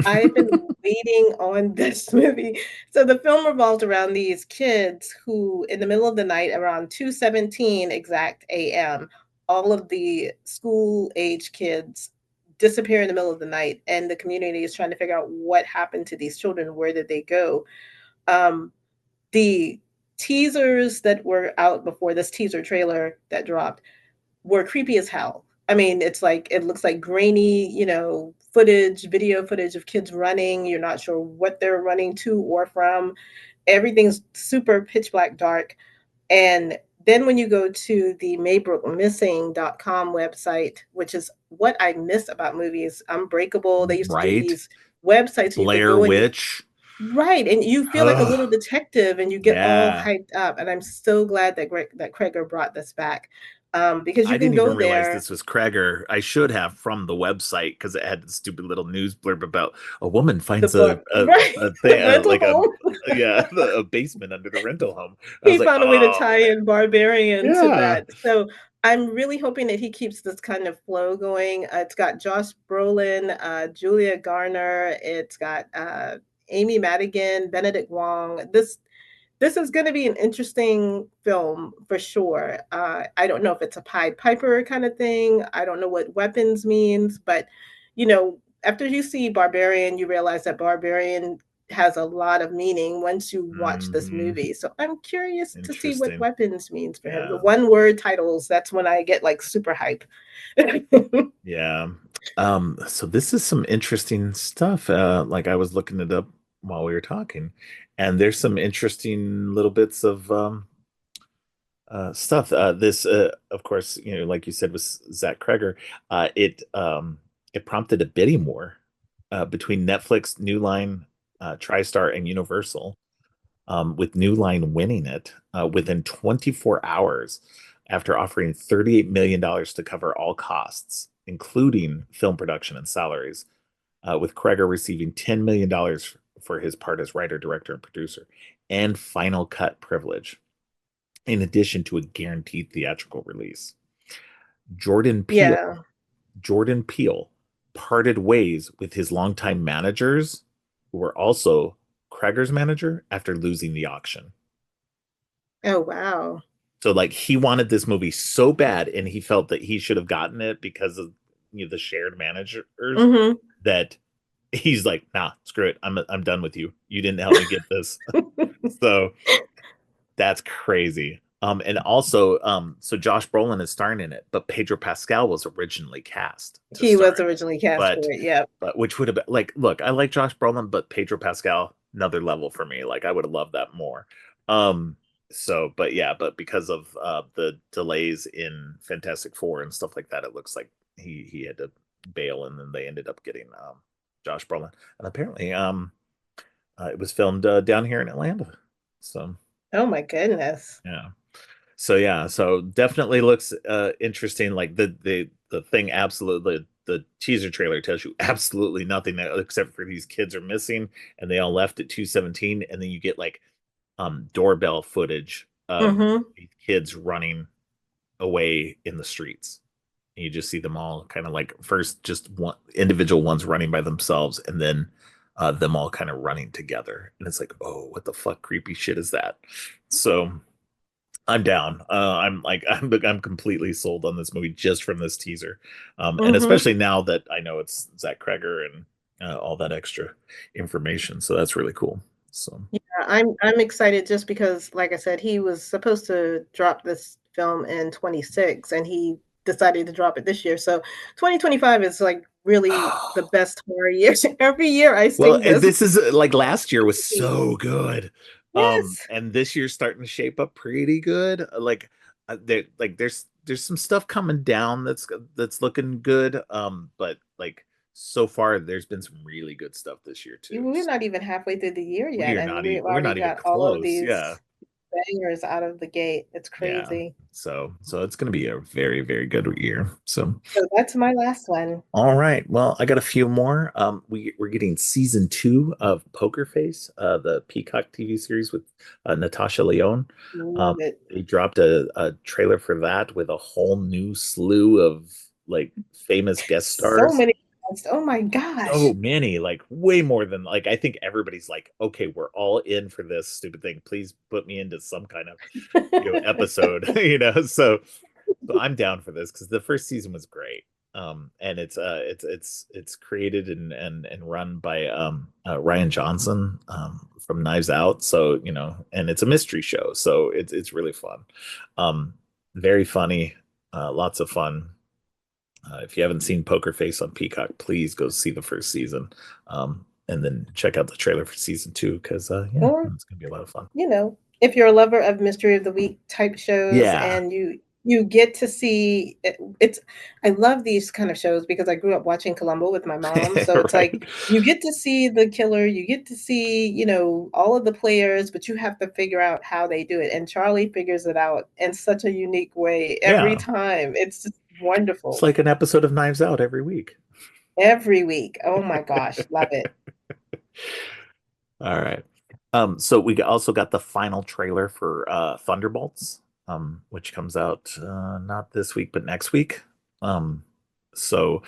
I've been waiting on this movie. So the film revolved around these kids who, in the middle of the night, around 2:17 exact AM, all of the school age kids disappear in the middle of the night, and the community is trying to figure out what happened to these children. Where did they go? Um, the teasers that were out before this teaser trailer that dropped were creepy as hell. I mean, it's like it looks like grainy, video footage of kids running. You're not sure what they're running to or from. Everything's super pitch black dark. And then when you go to the maybrookmissing.com website, which is what I miss about movies, Unbreakable, they used to do Right? these websites so you could Blair go and Witch. right, and you feel like a little Oh, detective and you get all yeah. hyped up, and I'm so glad that Kreger brought this back, because you I can didn't go even realize there. this was Kreger. I should have from the website because it had the stupid little news blurb about a woman The finds book, right, a the thing rental like a home. yeah a basement under the rental home. I was He like, found a way to oh tie man, in Barbarian to yeah, that. So I'm really hoping that he keeps this kind of flow going. It's got Josh Brolin, Julia Garner. It's got Amy Madigan, Benedict Wong. This is going to be an interesting film for sure. I don't know if it's a Pied Piper kind of thing. I don't know what weapons means, but after you see Barbarian, you realize that Barbarian has a lot of meaning once you watch this hmm, movie. So I'm curious to see what interesting, weapons means for him. The yeah, one word titles, that's when I get like super hype. yeah. So this is some interesting stuff. Like I was looking it up while we were talking, and there's some interesting little bits of stuff. This, of course, like you said, was Zach Kreger. It prompted a bidding war between Netflix, New Line, TriStar, and Universal, with New Line winning it within 24 hours after offering $38 million to cover all costs, including film production and salaries, with Kreger receiving $10 million for his part as writer, director, and producer, and final cut privilege in addition to a guaranteed theatrical release. Jordan Peele, Yeah. Jordan Peele parted ways with his longtime managers, who were also Kreger's manager, after losing the auction. Oh, wow. So, like, he wanted this movie so bad, and he felt that he should have gotten it because of the shared managers. Hmm. That he's like, nah, screw it. I'm done with you. You didn't help me get this. So that's crazy. And also, so Josh Brolin is starring in it, but Pedro Pascal was originally cast to He star was in it. originally cast But for it. Yeah. which would have been like, look, I like Josh Brolin, but Pedro Pascal, another level for me. Like I would have loved that more. Um, So, but yeah, but because of the delays in Fantastic Four and stuff like that, it looks like he had to bail, and then they ended up getting Josh Brolin, and apparently it was filmed down here in Atlanta. So Oh my goodness. yeah, so yeah, so definitely looks interesting. Like the thing, absolutely, the teaser trailer tells you absolutely nothing except for these kids are missing, and they all left at 2:17, and then you get like doorbell footage of Mm-hmm. these kids running away in the streets. And you just see them all kind of like first just one individual ones running by themselves, and then them all kind of running together. And it's like, oh, what the fuck, creepy shit is that? So I'm down. I'm like I'm completely sold on this movie just from this teaser, and Mm-hmm. especially now that I know it's Zach Kreger and all that extra information. So that's really cool. So Yeah, I'm excited just because, like I said, he was supposed to drop this film in 26 and he decided to drop it this year. So 2025 is like really the best horror year. Every year I well, sing and this. this is like last year was so good. Yes. And this year's starting to shape up pretty good. Like there's some stuff coming down that's looking good. But like so far there's been some really good stuff this year too. We're So not even halfway through the year yet, and we've we're already not even got all of close. Yeah. these bangers out of the gate. It's Yeah. crazy. So it's gonna be a very, very good year. So So that's my last one. all right. Well, I got a few more. We're getting season 2 of Poker Face, the Peacock TV series with Natasha Lyonne. Um, Love it. they dropped a trailer for that with a whole new slew of like famous guest So stars. many. Oh my So gosh. many, like way more than like I think everybody's like, okay, we're all in for this stupid thing. Please put me into some kind of episode, so I'm down for this because the first season was great. And it's created and run by Ryan Johnson from Knives Out. So, and it's a mystery show, so it's really fun. Um, Very funny, lots of fun. If you haven't seen Poker Face on Peacock, please go see the first season. And then check out the trailer for season 2 because yeah, Or, it's gonna be a lot of fun. if you're a lover of mystery of the week type shows Yeah, and you get to see it's I love these kind of shows because I grew up watching Columbo with my mom. So it's right. like you get to see the killer, you get to see, all of the players, but you have to figure out how they do it. And Charlie figures it out in such a unique way every Yeah, time. It's just it's wonderful. like an episode of Knives Out every week. Every week. Oh my gosh, love it. All right. So we also got the final trailer for Thunderbolts, which comes out not this week but next week. Um, so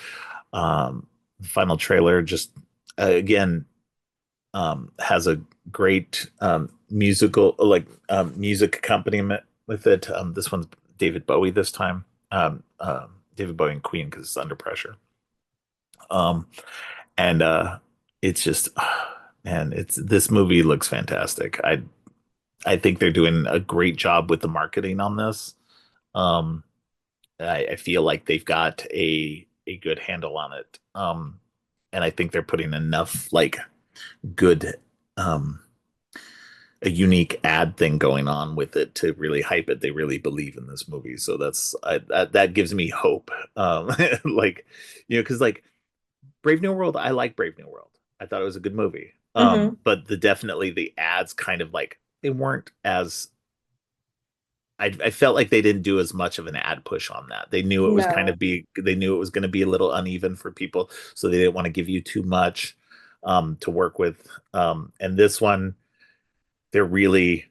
the final trailer just again has a great music accompaniment with it. This one's David Bowie this time. David Bowie and Queen because it's Under Pressure. Um, and it's just man, it's this movie looks fantastic. I think they're doing a great job with the marketing on this. Um, I feel like they've got a good handle on it. And I think they're putting enough like good a unique ad thing going on with it to really hype it. They really believe in this movie, so that gives me hope. Like because like Brave New World, I like Brave New World. I thought it was a good movie. Hmm. But definitely the ads kind of like they weren't as I felt like they didn't do as much of an ad push on that. No. They knew it was going to be a little uneven for people, so they didn't want to give you too much to work with. And this one, they're really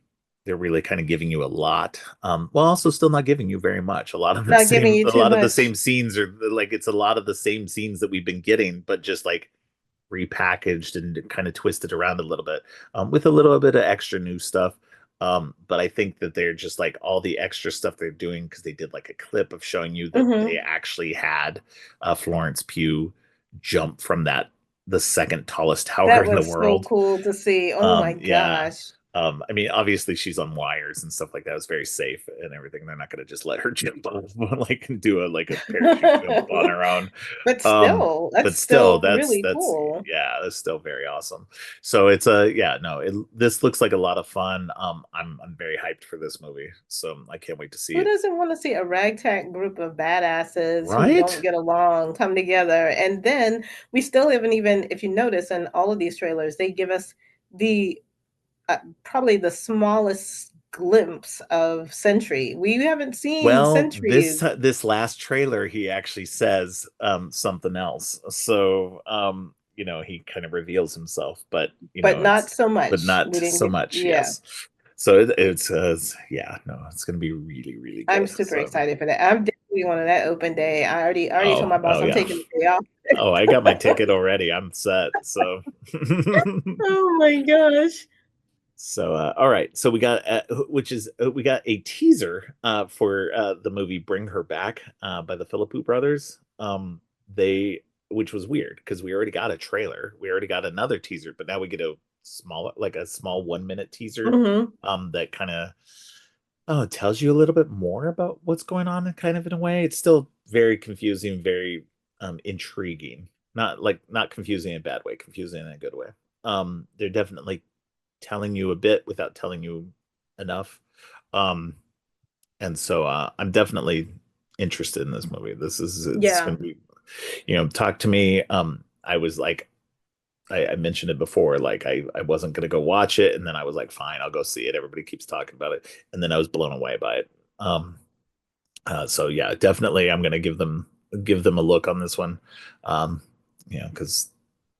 they're really kind of giving you a lot, while also still not giving you very much. Not giving you A too lot of the much. same scenes are like it's a lot of the same scenes that we've been getting, but just like repackaged and kind of twisted around a little bit, with a little bit of extra new stuff. But I think that they're just like all the extra stuff they're doing because they did like a clip of showing you that they Hmm. actually had Florence Pugh jump from the second tallest tower That in the was so world. cool to see. Oh my Yeah. gosh. I mean, obviously she's on wires and stuff like that. It's very safe and everything. They're not going to just let her jump off, like do a parachute jump on her own. But still, that's But still, still really that's cool. yeah, that's still very awesome. So it's yeah, no, this looks like a lot of fun. I'm very hyped for this movie, so I can't wait to see Who it. doesn't want to see a ragtag group of badasses who don't Right? get along come together? And then we still haven't even, if you notice in all of these trailers, they give us the probably the smallest glimpse of Sentry. We haven't seen Well, Sentry's, this last trailer, he actually says something else. So he kind of reveals himself, but but not it's so but much. not We didn't so get, much. yeah. Yes. So yeah, no, it's gonna be really, really I'm good. super So excited for that. I'm definitely going to that open day. I already told my boss oh I'm yeah. taking the day off. Oh, I got my ticket already. I'm set. So Oh my gosh. So, all right. So we got, we got a teaser for the movie "Bring Her Back" by the Philippou brothers. They, which was weird because we already got a trailer, we already got another teaser, but now we get a small 1 minute teaser Hmm. that kind of tells you a little bit more about what's going on, kind of in a way. It's still very confusing, very intriguing. Not confusing in a bad way, confusing in a good way. They're definitely telling you a bit without telling you enough. Um, and so I'm definitely interested in this movie. It's Yeah. going to be, talk to me. I was like, I mentioned it before, like I wasn't going to go watch it. And then I was like, fine, I'll go see it. Everybody keeps talking about it. And then I was blown away by it. So yeah, definitely I'm going to give them a look on this one. Um, because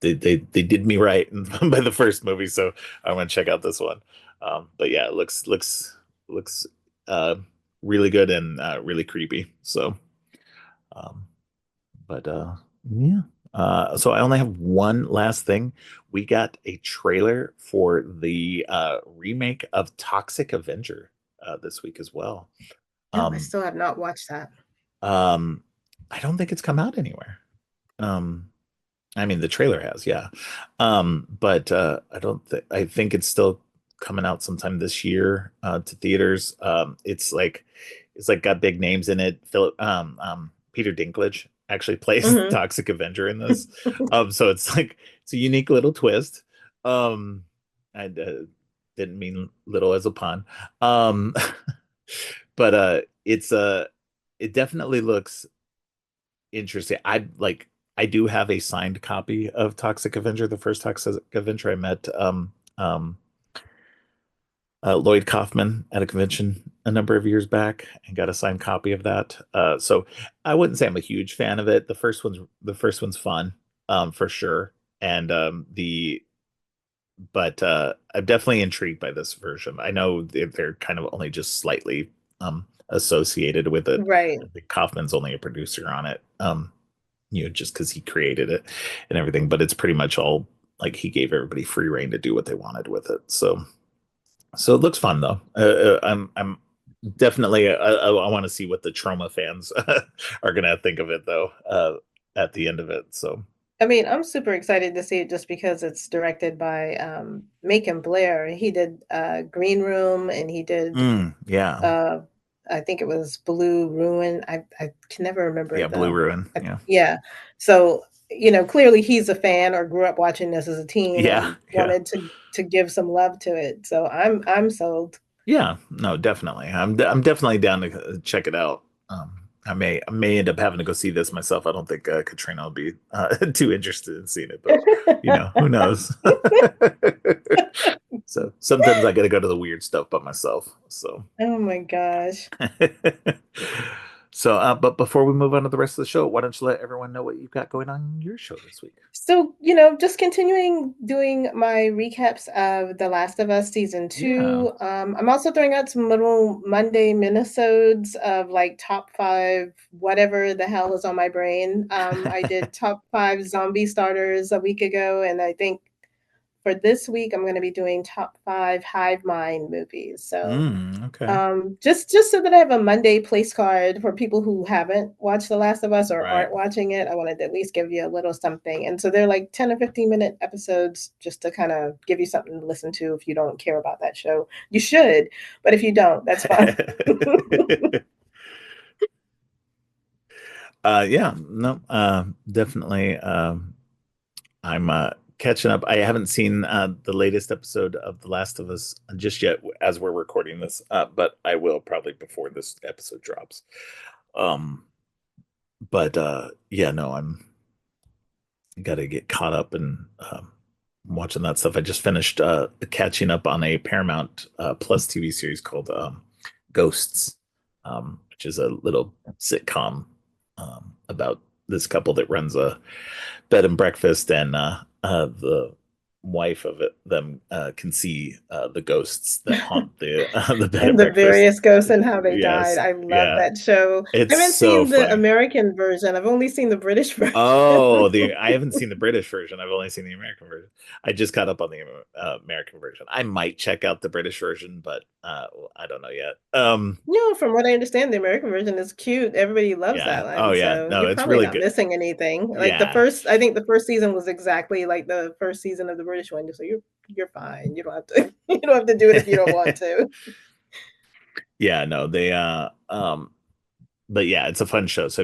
they did me right by the first movie, so I want to check out this one. But yeah, it looks uh really good and really creepy. So, um, but yeah. So I only have one last thing. We got a trailer for the remake of Toxic Avenger this week as well. No, I Um, still have not watched that. um, I don't think it's come out anywhere. Um, I mean, the trailer has, yeah. But I think it's still coming out sometime this year to theaters. It's like got big names in it. Peter Dinklage actually plays Hmm. Toxic Avenger in this. So it's a unique little twist. I didn't mean little as a pun. Um, but it definitely looks interesting. I do have a signed copy of Toxic Avenger, the first Toxic Avenger. I met Lloyd Kaufman at a convention a number of years back and got a signed copy of that. So I wouldn't say I'm a huge fan of it. The first one's fun, for sure. And the but I'm definitely intrigued by this version. I know they're kind of only just slightly associated with it. Right. I think Kaufman's only a producer on it. Just because he created it and everything, but it's pretty much all like he gave everybody free reign to do what they wanted with it. So it looks fun though. I'm definitely I want to see what the Trauma fans are gonna think of it though at the end of it. So I mean, I'm super excited to see it just because it's directed by Macon Blair. He did Green Room and he did yeah, uh I think it was Blue Ruin. I can never remember yeah, Blue the Ruin, yeah, yeah. So, clearly he's a fan or grew up watching this as a teen yeah, and yeah. wanted to give some love to it. So I'm sold. Yeah, no, definitely. I'm definitely down to check it out. I may end up having to go see this myself. I don't think Katrina will be too interested in seeing it, but who knows? So sometimes I got to go to the weird stuff by myself. So, Oh my gosh. but before we move on to the rest of the show, why don't you let everyone know what you've got going on in your show this week? So, just continuing doing my recaps of The Last of Us season Yeah. 2. I'm also throwing out some little Monday minisodes of like top 5 whatever the hell is on my brain. I did top 5 zombie starters a week ago, and I think for this week, I'm going to be doing top 5 Hive Mind movies. So Okay. just so that I have a Monday place card for people who haven't watched The Last of Us or Right. aren't watching it. I wanted to at least give you a little something. And so they're like 10 or 15-minute episodes just to kind of give you something to listen to if you don't care about that show. You should, but if you don't, that's fine. Yeah, no, definitely. I'm catching up. I haven't seen the latest episode of The Last of Us just yet as we're recording this, but I will probably before this episode drops. Um, but yeah, no, I'm got to get caught up and watching that stuff. I just finished catching up on a Paramount Plus TV series called Ghosts, which is a little sitcom about this couple that runs a bed and breakfast, and the wife of them can see the ghosts that haunt the bed and And the breakfast. various ghosts and how they died. Yes, I love yeah, that show. I it's haven't so seen the funny. American version. I've only seen the British version. Oh, the I haven't seen the British version. I've only seen the American version. I just caught up on the American version. I might check out the British version, but I don't know yet. From what I understand, the American version is cute. Everybody loves Yeah. that Oh, one. yeah. So No, you're it's probably really not good. missing anything. Like Yeah. I think the first season was exactly like the first season of the British one. So you're fine. You don't have to you don't have to do it if you don't want to. Yeah, no, they but yeah, it's a fun show. So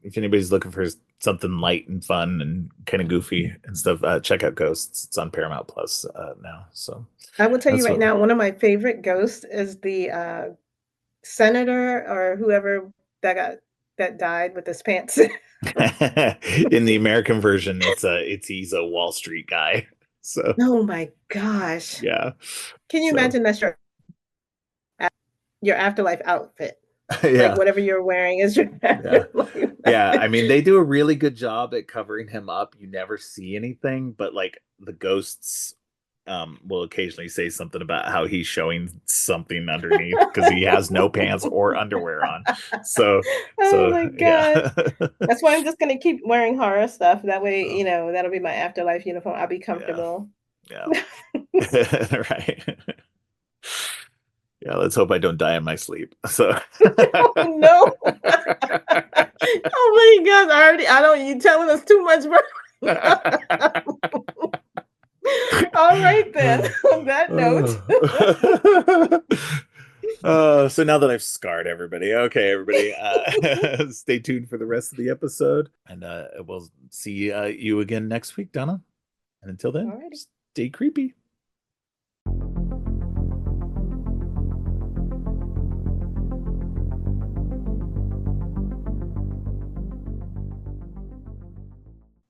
if anybody's looking for something light and fun and kind of goofy and stuff, check out Ghosts. It's on Paramount Plus now. So I will tell you that's right what now, one of my favorite ghosts is the senator or whoever that died with his pants. in the American version, it's he's a Wall Street guy. So Oh my gosh. yeah. Can you So imagine that's your afterlife outfit? Like yeah. whatever you're wearing is your Yeah. afterlife Yeah, I mean, outfit. they do a really good job at covering him up. You never see anything, but like the ghosts will occasionally say something about how he's showing something underneath because he has no pants or underwear on. So Oh so my yeah. gosh. That's why I'm just gonna keep wearing horror stuff. That way, Oh, that'll be my afterlife uniform. I'll be yeah. comfortable. Yeah. Right. Yeah, let's hope I don't die in my sleep. So Oh no. Oh my gosh. I don't you telling us too much, bro. All right then. On that note. So now that I've scarred everybody, okay, everybody, stay tuned for the rest of the episode, and we'll see you again next week, Donna. And until then, Alrighty. stay creepy.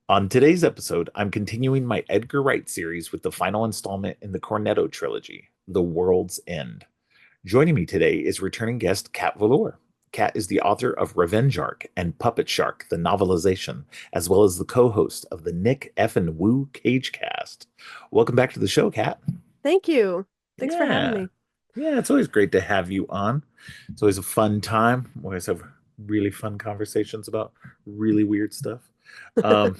On today's episode, I'm continuing my Edgar Wright series with the final installment in the Cornetto Trilogy, The World's End. Joining me today is returning guest Cat Voleur. Cat is the author of Revenge Arc and Puppet Shark, the novelization, as well as the co-host of the Nick Effin Woo Cage Cast. Welcome back to the show, Cat. Thank you. Thanks for having Yeah. me. Yeah, it's always great to have you on. It's always a fun time. We always have really fun conversations about really weird stuff. Um,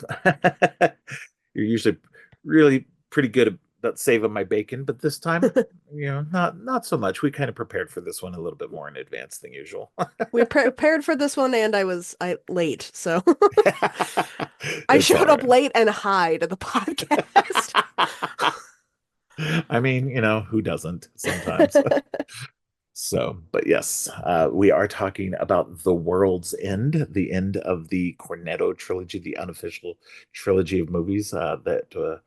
you're usually really pretty good about saving my bacon, but this time, not so much. We kind of prepared for this one a little bit more in advance than usual. We prepared for this one and I late, so I It's showed all up right. late and high to the podcast. I mean, who doesn't sometimes? So, but yes, we are talking about The World's End, the end of the Cornetto trilogy, the unofficial trilogy of movies that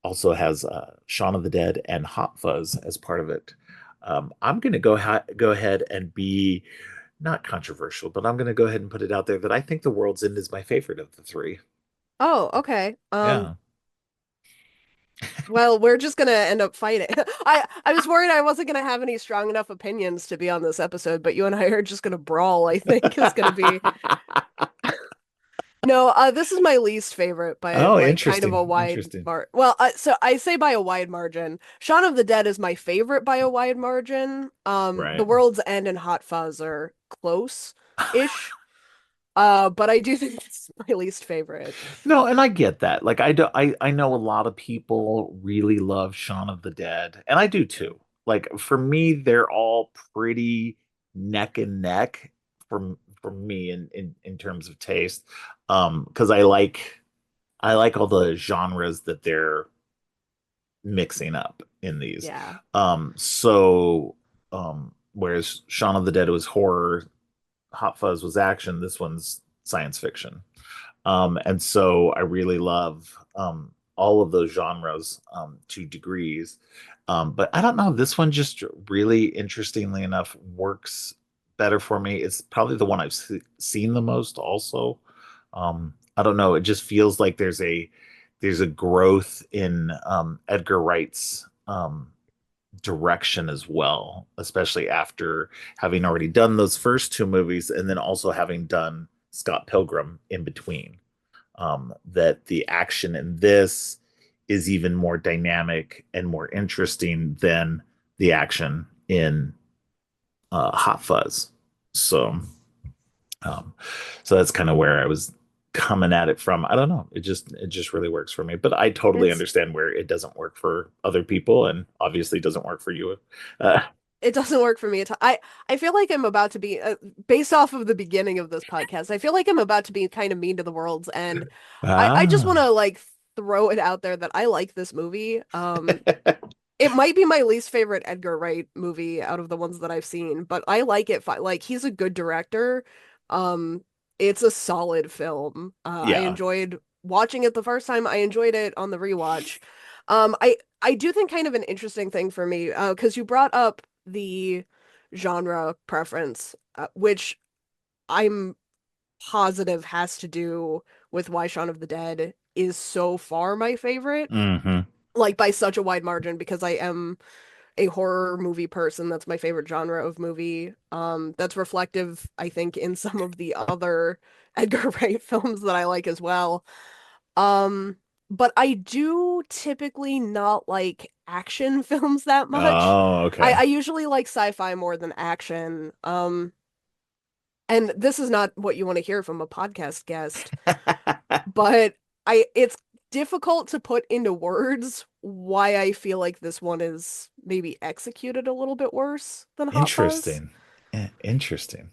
also has Shaun of the Dead and Hot Fuzz as part of it. I'm going to go ahead and be not controversial, but I'm going to go ahead and put it out there that I think The World's End is my favorite of the three. Oh, okay. Yeah. Well, we're just gonna end up fighting. I was worried I wasn't gonna have any strong enough opinions to be on this episode, but you and I are just gonna brawl, I think is gonna be. No, this is my least favorite by Oh, like kind of a interesting. wide Interesting. Well, so I say by a wide margin. Shaun of the Dead is my favorite by a wide margin. The Right. World's End and Hot Fuzz are close-ish. But I do think it's my least favorite. No, and I get that. Like I know a lot of people really love Shaun of the Dead, and I do too. Like for me, they're all pretty neck and neck for me in terms of taste. Because I like all the genres that they're mixing up in these. Yeah. So whereas Shaun of the Dead was horror, Hot Fuzz was action, this one's science fiction. And so I really love all of those genres to degrees. But I don't know, this one just really interestingly enough works better for me. It's probably the one I've seen the most also. I don't know, it just feels like there's a growth in Edgar Wright's direction as well, especially after having already done those first two movies and then also having done Scott Pilgrim in between. That the action in this is even more dynamic and more interesting than the action in Hot Fuzz. So, um, so that's kind of where I was coming at it from. I don't know. It just really works for me. But I totally It's understand where it doesn't work for other people, and obviously doesn't work for you. Uh, it doesn't work for me at all. I feel like I'm about to be based off of the beginning of this podcast. I feel like I'm about to be kind of mean to the worlds, and I just want ah, to like throw it out there that I like this movie. It might be my least favorite Edgar Wright movie out of the ones that I've seen, but I like it. Like he's a good director. Um, it's a solid film. I yeah. enjoyed watching it the first time. I enjoyed it on the rewatch. I do think kind of an interesting thing for me, because you brought up the genre preference, which I'm positive has to do with why Shaun of the Dead is so far my favorite, Hmm. like by such a wide margin, because I am a horror movie person. That's my favorite genre of movie. That's reflective, I think, in some of the other Edgar Wright films that I like as well. Um, but I do typically not like action films that much. Oh, okay. I usually like sci-fi more than action. And this is not what you want to hear from a podcast guest, but it's difficult to put into words why I feel like this one is maybe executed a little bit worse than Hot Fuzz. Interesting. Interesting.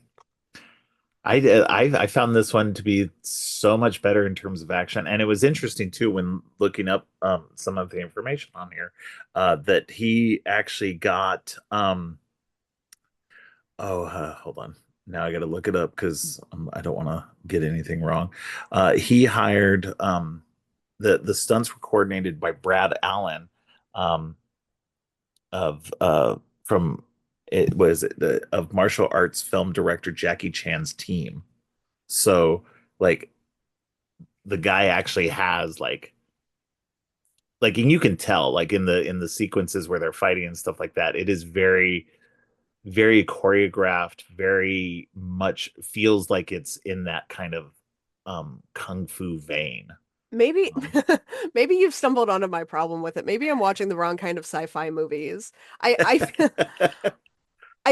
I found this one to be so much better in terms of action, and it was interesting too when looking up some of the information on here that he actually got hold on, now I got to look it up because I don't want to get anything wrong. He hired the stunts were coordinated by Brad Allen, um, of from it was the of martial arts film director Jackie Chan's team. So like the guy actually has like and you can tell like in the sequences where they're fighting and stuff like that, it is very choreographed, very much feels like it's in that kind of kung fu vein. Maybe Um, maybe you've stumbled onto my problem with it. Maybe I'm watching the wrong kind of sci-fi movies. I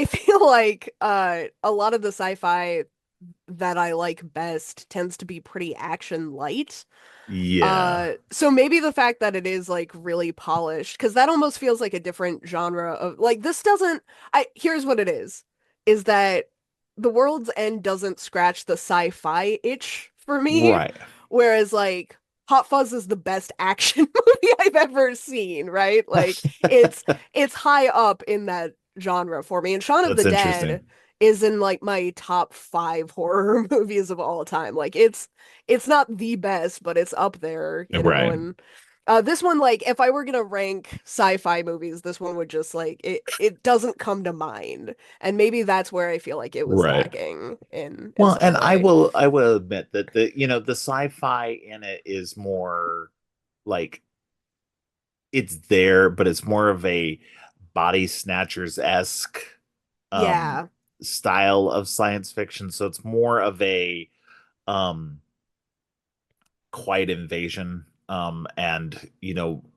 feel like a lot of the sci-fi that I like best tends to be pretty action light. yeah, So maybe the fact that it is like really polished, because that almost feels like a different genre of like this doesn't here's what it is that The World's End doesn't scratch the sci-fi itch for me, right. whereas like Hot Fuzz is the best action movie I've ever seen, right? Like it's high up in that genre for me. And Shaun of That's the Dead interesting. is in like my top 5 horror movies of all time. Like it's not the best, but it's up there, you know. Right, And this one, like, if I were gonna rank sci-fi movies, this one would just like it doesn't come to mind, and maybe that's where I feel like it was right. lacking in Well, some and way. I will admit that the sci-fi in it is more like it's there, but it's more of a body snatchers-esque um Yeah, style of science fiction. So it's more of a um quiet invasion, and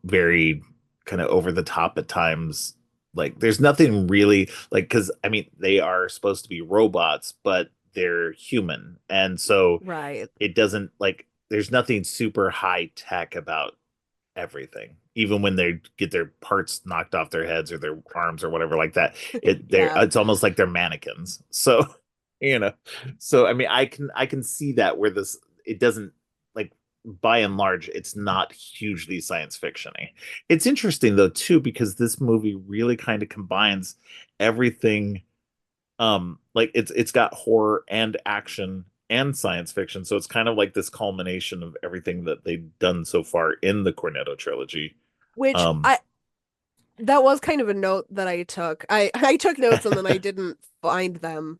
very kind of over the top at times. Like there's nothing really like because I mean they are supposed to be robots, but they're human, and so Right. it doesn't like there's nothing super high tech about everything. Even when they get their parts knocked off their heads or their arms or whatever like that, Yeah. it's almost like they're mannequins. So, you know, so I mean, I can see that where this it doesn't like by and large, it's not hugely science fiction-y. It's interesting though too because this movie really kind of combines everything like it's got horror and action and science fiction, so it's kind of like this culmination of everything that they've done so far in the Cornetto trilogy. Which um I that was kind of a note that I took. I took notes and then I didn't find them.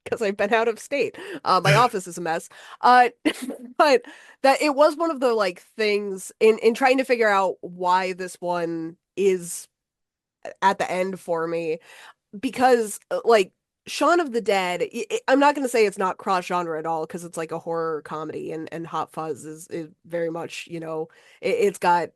Because I've been out of state. My office is a mess. Uh, but that it was one of the like things in trying to figure out why this one is at the end for me because like Shaun of the Dead, I'm not going to say it's not cross genre at all because it's like a horror comedy and Hot Fuzz is very much, it's got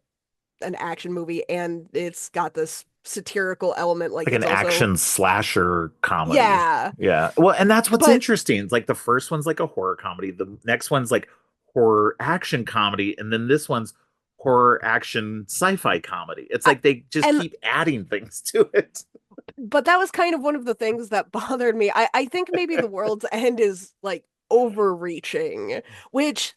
an action movie and it's got this satirical element like like an it's also action slasher comedy. yeah. Yeah, well, and that's what's But interesting. It's like the first one's like a horror comedy, the next one's like horror action comedy, and then this one's horror action sci-fi comedy. It's I, like they just and keep adding things to it. but that was kind of one of the things that bothered me. I think maybe The World's End is like overreaching, which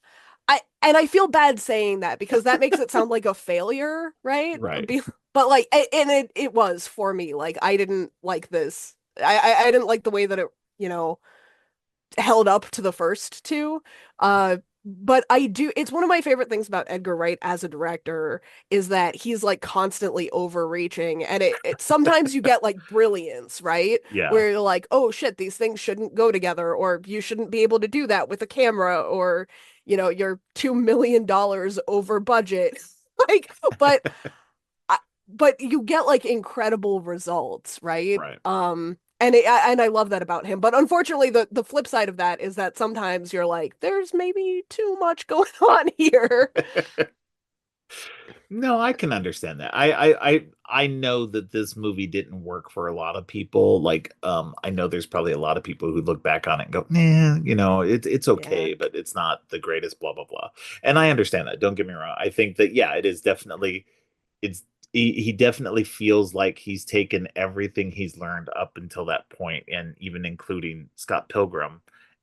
I feel bad saying that because that makes it sound like a failure, right? Right. But like and it was for me. Like I didn't like this. I didn't like the way that it, you know, held up to the first two. But I do, it's one of my favorite things about Edgar Wright as a director is that he's like constantly overreaching and it sometimes you get like brilliance, right? Yeah. Where you're like, oh shit, these things shouldn't go together, or you shouldn't be able to do that with a camera, or you're $2 million over budget. Like, but but you get like incredible results, right? Right. And I love that about him. But unfortunately, the flip side of that is that sometimes you're like, there's maybe too much going on here. No, I can understand that. I know that this movie didn't work for a lot of people. Like, I know there's probably a lot of people who look back on it and go, nah, it's Yeah, okay, but it's not the greatest, blah blah blah. And I understand that. Don't get me wrong. I think that yeah, it is definitely it's he definitely feels like he's taken everything he's learned up until that point, and even including Scott Pilgrim,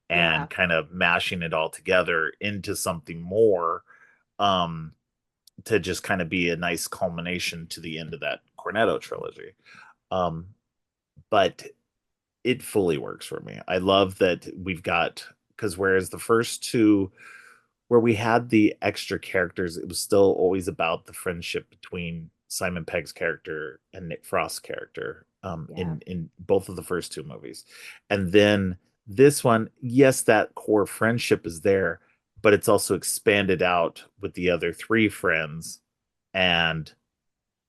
yeah. and kind of mashing it all together into something more. Um, to just kind of be a nice culmination to the end of that Cornetto trilogy. Um, but it fully works for me. I love that we've got because whereas the first two, where we had the extra characters, it was still always about the friendship between Simon Pegg's character and Nick Frost's character Yeah. in both of the first two movies. And then this one, yes, that core friendship is there, but it's also expanded out with the other three friends, and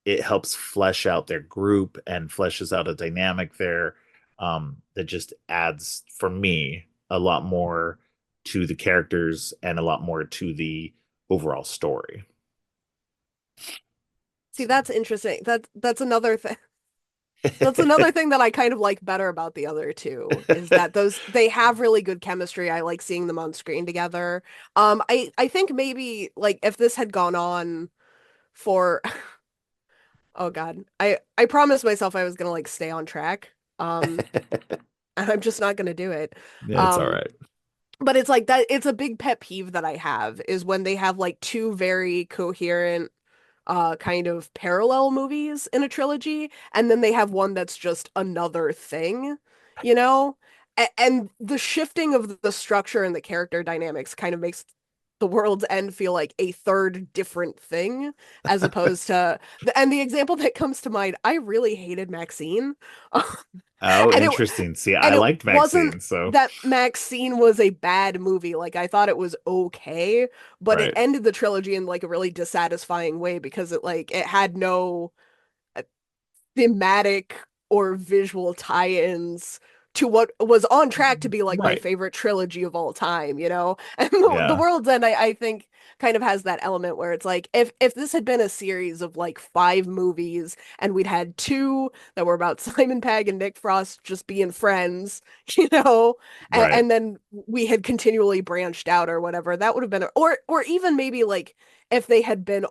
it helps flesh out their group and fleshes out a dynamic there that just adds for me a lot more to the characters and a lot more to the overall story. See, So. that's interesting. That's another thing. That's another thing that I kind of like better about the other two is that those they have really good chemistry. I like seeing them on screen together. I think maybe like if this had gone on for oh God. I promised myself I was gonna like stay on track. And I'm just not gonna do it. Yeah, it's all Um, right. but it's like that it's a big pet peeve that I have is when they have like two very coherent kind of parallel movies in a trilogy and then they have one that's just another thing, you know? And the shifting of the structure and the character dynamics kind of makes the world's end feel like a third different thing as opposed to and the example that comes to mind, I really hated Maxine. Oh, And it interesting. See, I and it liked wasn't Maxine, so that Maxine was a bad movie. Like I thought it was okay, but it right. ended the trilogy in like a really dissatisfying way because it had no uh, thematic or visual tie-ins to what was on track to be like my Right. favorite trilogy of all time, you know? And the Yeah. World's End, I think kind of has that element where it's like if this had been a series of like five movies and we'd had two that were about Simon Pegg and Nick Frost just being friends, you know, Right. and then we had continually branched out or whatever, that would have been or even maybe like if they had been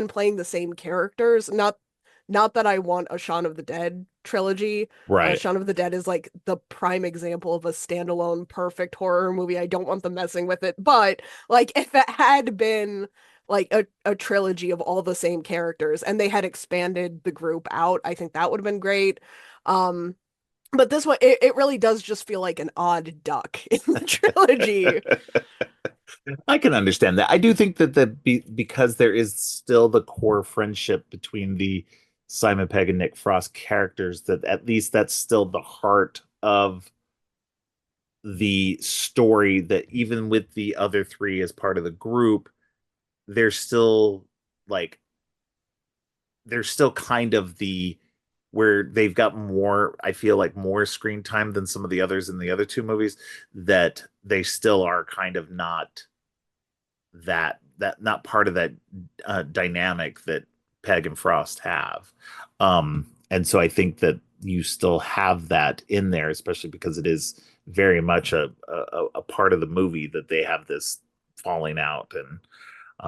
playing the same characters, not that I want a Shaun of the Dead trilogy. Right. Shaun of the Dead is like the prime example of a standalone perfect horror movie. I don't want them messing with it. But like if it had been like a trilogy of all the same characters and they had expanded the group out, I think that would have been great. Um, but this one, it really does just feel like an odd duck in the trilogy. I can understand that. I do think that because there is still the core friendship between the Simon Pegg and Nick Frost characters, that at least that's still the heart of the story, that even with the other three as part of the group, they're still like they're still kind of the where they've got more, I feel like more screen time than some of the others in the other two movies, that they still are kind of not not part of that dynamic that Peg and Frost have. And so I think that you still have that in there, especially because it is very much a part of the movie that they have this falling out and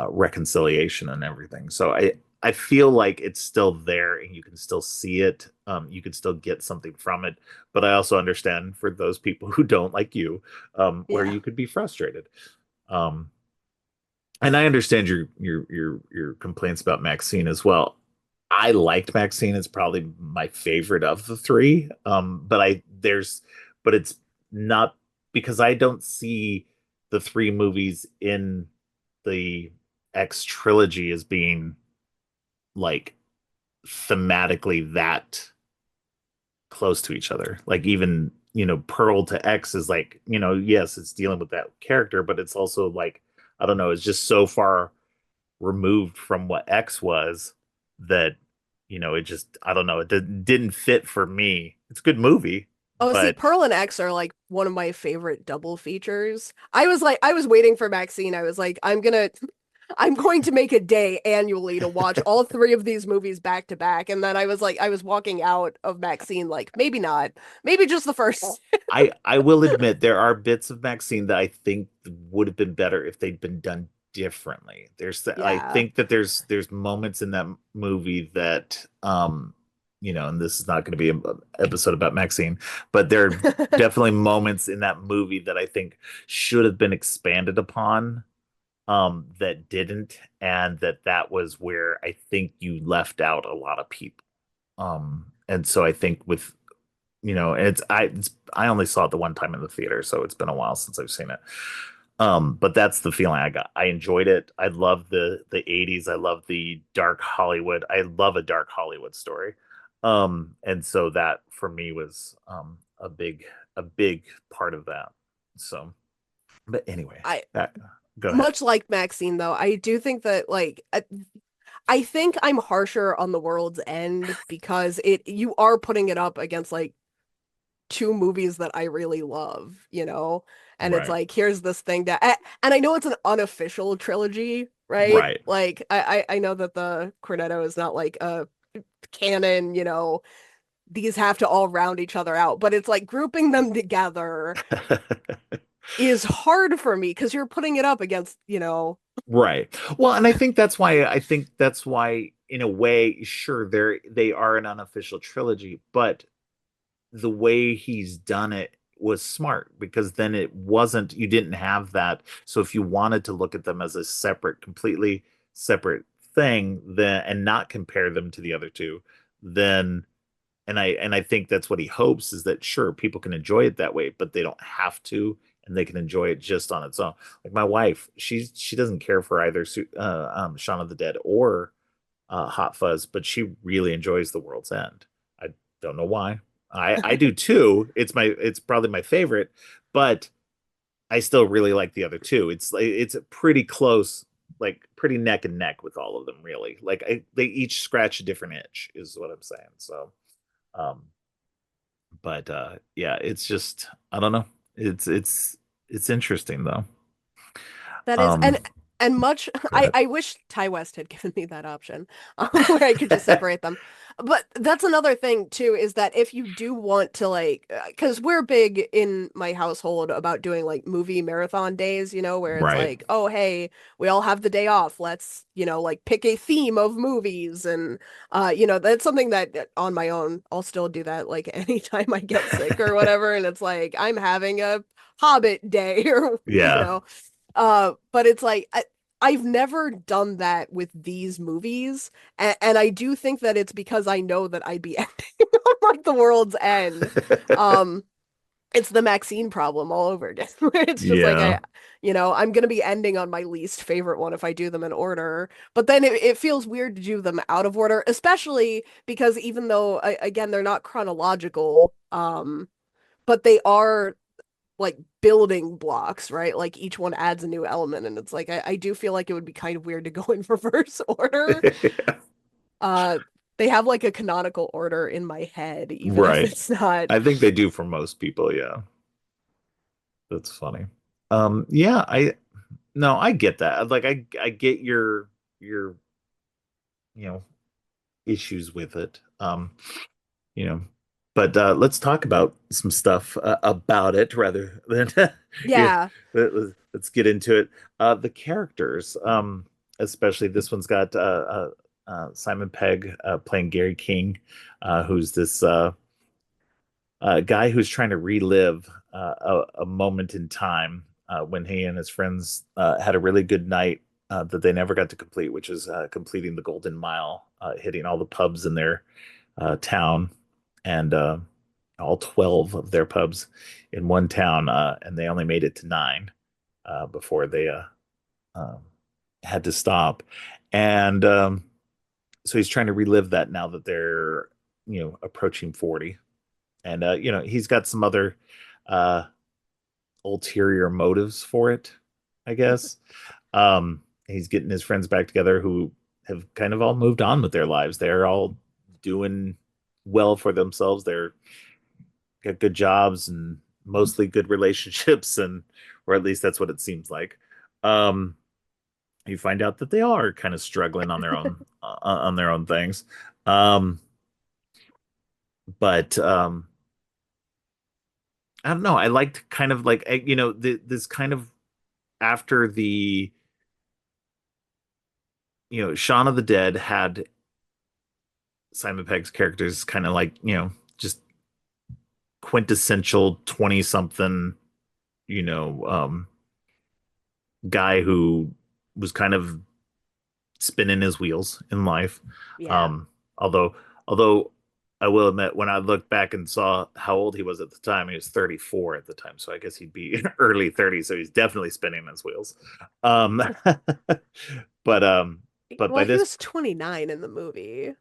reconciliation and everything. So I feel like it's still there and you can still see it. You can still get something from it. But I also understand for those people who don't like you, where Yeah. you could be frustrated. Um, and I understand your complaints about Maxine as well. I liked Maxine. It's probably my favorite of the three. But it's not because I don't see the three movies in the X trilogy as being like thematically that close to each other. Like even, Pearl to X is like, yes, it's dealing with that character, but it's also like, I don't know, it's just so far removed from what X was that, it just, I don't know, it didn't fit for me. It's a good movie, Oh, see, but Pearl and X are like one of my favorite double features. I was waiting for Maxine. I was like, I'm going to make a day annually to watch all three of these movies back to back. And then I was like, I was walking out of Maxine, like, maybe not, maybe just the first. I will admit there are bits of Maxine that I think would have been better if they'd been done differently. I Yeah. think that there's moments in that movie that and this is not going to be an episode about Maxine, but there are definitely moments in that movie that I think should have been expanded upon, that didn't, and that was where I think you left out a lot of people. And so I think with and I only saw it the one time in the theater, so it's been a while since I've seen it. But that's the feeling I got. I enjoyed it. I love the 80s. I love the dark Hollywood. I love a dark Hollywood story. And so that for me was a big part of that. So, but anyway, I that, go ahead. much like Maxine though, I do think that like I think I'm harsher on The World's End because you are putting it up against like two movies that I really love, you know? And it's Right. like, here's this thing and I know it's an unofficial trilogy, right? Right. Like, I know that the Cornetto is not like a canon, you know, these have to all round each other out, but it's like grouping them together is hard for me because you're putting it up against, you know, Right. Well, and I think that's why in a way, sure, they are an unofficial trilogy, but the way he's done it was smart because then it wasn't, you didn't have that. So if you wanted to look at them as a separate, completely separate thing, then and not compare them to the other two, then and I think that's what he hopes, is that sure, people can enjoy it that way, but they don't have to, and they can enjoy it just on its own. Like my wife, she doesn't care for either Shaun of the Dead or Hot Fuzz, but she really enjoys The World's End. I don't know why. I do too. It's probably my favorite, but I still really like the other two. It's pretty close, like pretty neck and neck with all of them, really. Like they each scratch a different itch, is what I'm saying. So, um, But yeah, it's just I don't know. It's interesting though. That is, Um, and much Go ahead. I wish Ty West had given me that option, where I could just separate them. But that's another thing too, is that if you do want to like, because we're big in my household about doing like movie marathon days, where it's Right. like, oh hey, we all have the day off. Let's, like pick a theme of movies, and that's something that on my own I'll still do that like anytime I get sick or whatever, and it's like I'm having a Hobbit day or Yeah. but it's like I've never done that with these movies, and I do think that it's because I know that I'd be ending on like the world's end. Um, it's the Maxine problem all over again. Where it's just like Yeah. I'm gonna be ending on my least favorite one if I do them in order. But then it feels weird to do them out of order, especially because even though again they're not chronological, but they are like building blocks, right? Like each one adds a new element, and it's like I do feel like it would be kind of weird to go in reverse order. Uh, they have like a canonical order in my head, even if Right. it's not. I think they do for most people, yeah. That's funny. Yeah, I no, I get that. Like I get your you know issues with it. You know, but let's talk about some stuff about it rather than yeah, Yeah, let's get into it. The characters, especially this one's got Simon Pegg playing Gary King, who's this guy who's trying to relive a moment in time when he and his friends had a really good night that they never got to complete, which is completing the Golden Mile, hitting all the pubs in their town and all 12 of their pubs in one town, and they only made it to nine before they um, had to stop. And so he's trying to relive that now that they're, approaching 40. And he's got some other uh ulterior motives for it, I guess. He's getting his friends back together who have kind of all moved on with their lives. They're all doing well for themselves. They're got good jobs and mostly good relationships, and or at least that's what it seems like. um you find out that they are kind of struggling on their own things. um but I don't know. I liked kind of like this kind of after the Shaun of the Dead had Simon Pegg's characters kind of like just quintessential 20 something you know guy who was kind of spinning his wheels in life. yeah. Um, although I will admit, when I looked back and saw how old he was at the time, he was 34 at the time. So I guess he'd be early 30s. So he's definitely spinning his wheels. Um, but um, but by Well, he this, was 29 in the movie,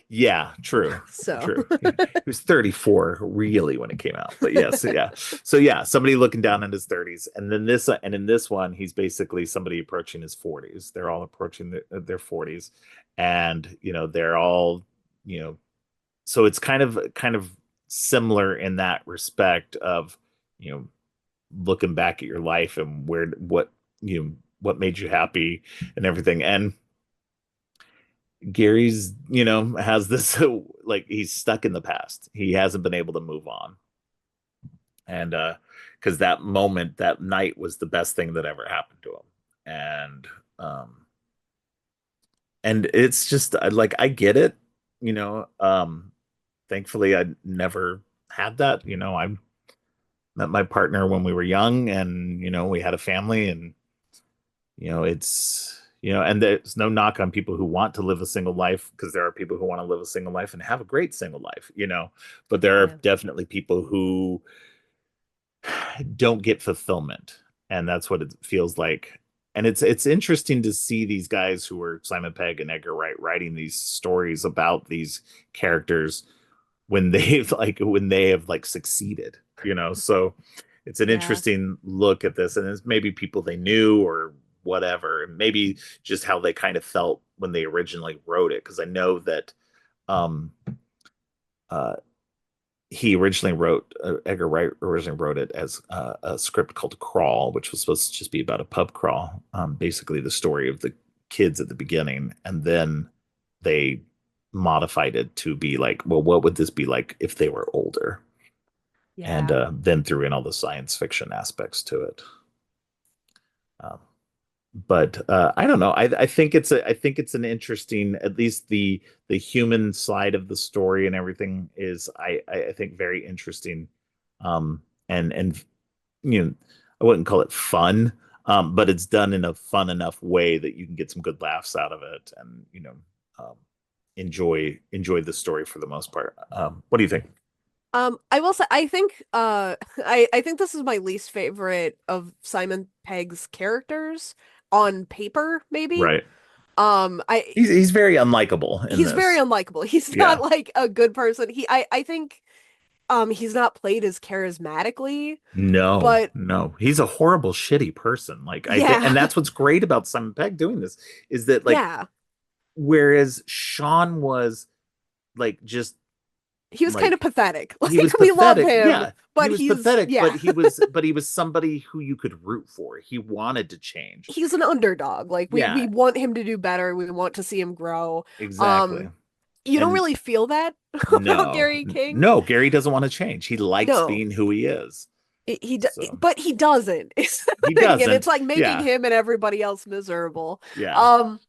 yeah, true, so true. Yeah. He was 34 really when it came out. But yes, yeah. So yeah, somebody looking down in his 30s, and then this, and in this one, he's basically somebody approaching his 40s. They're all approaching their 40s, and they're all you know. So it's kind of similar in that respect of you know looking back at your life and what made you happy and everything. And Gary's, has this like he's stuck in the past. He hasn't been able to move on. And because that moment, that night was the best thing that ever happened to him. And and it's just like I get it, you know. Thankfully I never had that. I met my partner when we were young, and we had a family, and it's and there's no knock on people who want to live a single life, because there are people who want to live a single life and have a great single life, but there are yeah, definitely people who don't get fulfillment, and that's what it feels like. And it's interesting to see these guys who are Simon Pegg and Edgar Wright writing these stories about these characters when they have like succeeded, so it's an yeah. interesting look at this, and it's maybe people they knew or whatever, and maybe just how they kind of felt when they originally wrote it, because I know that um uh he originally wrote Edgar Wright originally wrote it as a script called Crawl, which was supposed to just be about a pub crawl, basically the story of the kids at the beginning, and then they modified it to be like, well, what would this be like if they were older? And Yeah. then threw in all the science fiction aspects to it. Um, but I don't know. I think I think it's an interesting, at least the human side of the story and everything is I think very interesting. And you know, I wouldn't call it fun, but it's done in a fun enough way that you can get some good laughs out of it, and um, enjoy the story for the most part. What do you think? I will say I think I think this is my least favorite of Simon Pegg's characters on paper, maybe. Right. I He's very unlikable in he's very this. unlikable. He's not Yeah. like a good person. I think he's not played as charismatically, No, but no. He's a horrible, shitty person. Like I think, yeah. and that's what's great about Simon Pegg doing this is that like Yeah. whereas Sean was like just He was kind of like pathetic. he was Like we love pathetic. him, Yeah, he but was pathetic, yeah. but he was somebody who you could root for. He wanted to change. He's an underdog. Like we Yeah, want him to do better. We want to see him grow. exactly. Um you don't And really feel that about no, Gary King. no, Gary doesn't want to change. He likes No. being who he is. So But he doesn't. It's the he thing, and doesn't. it's like making Yeah, him and everybody else miserable. yeah, Um,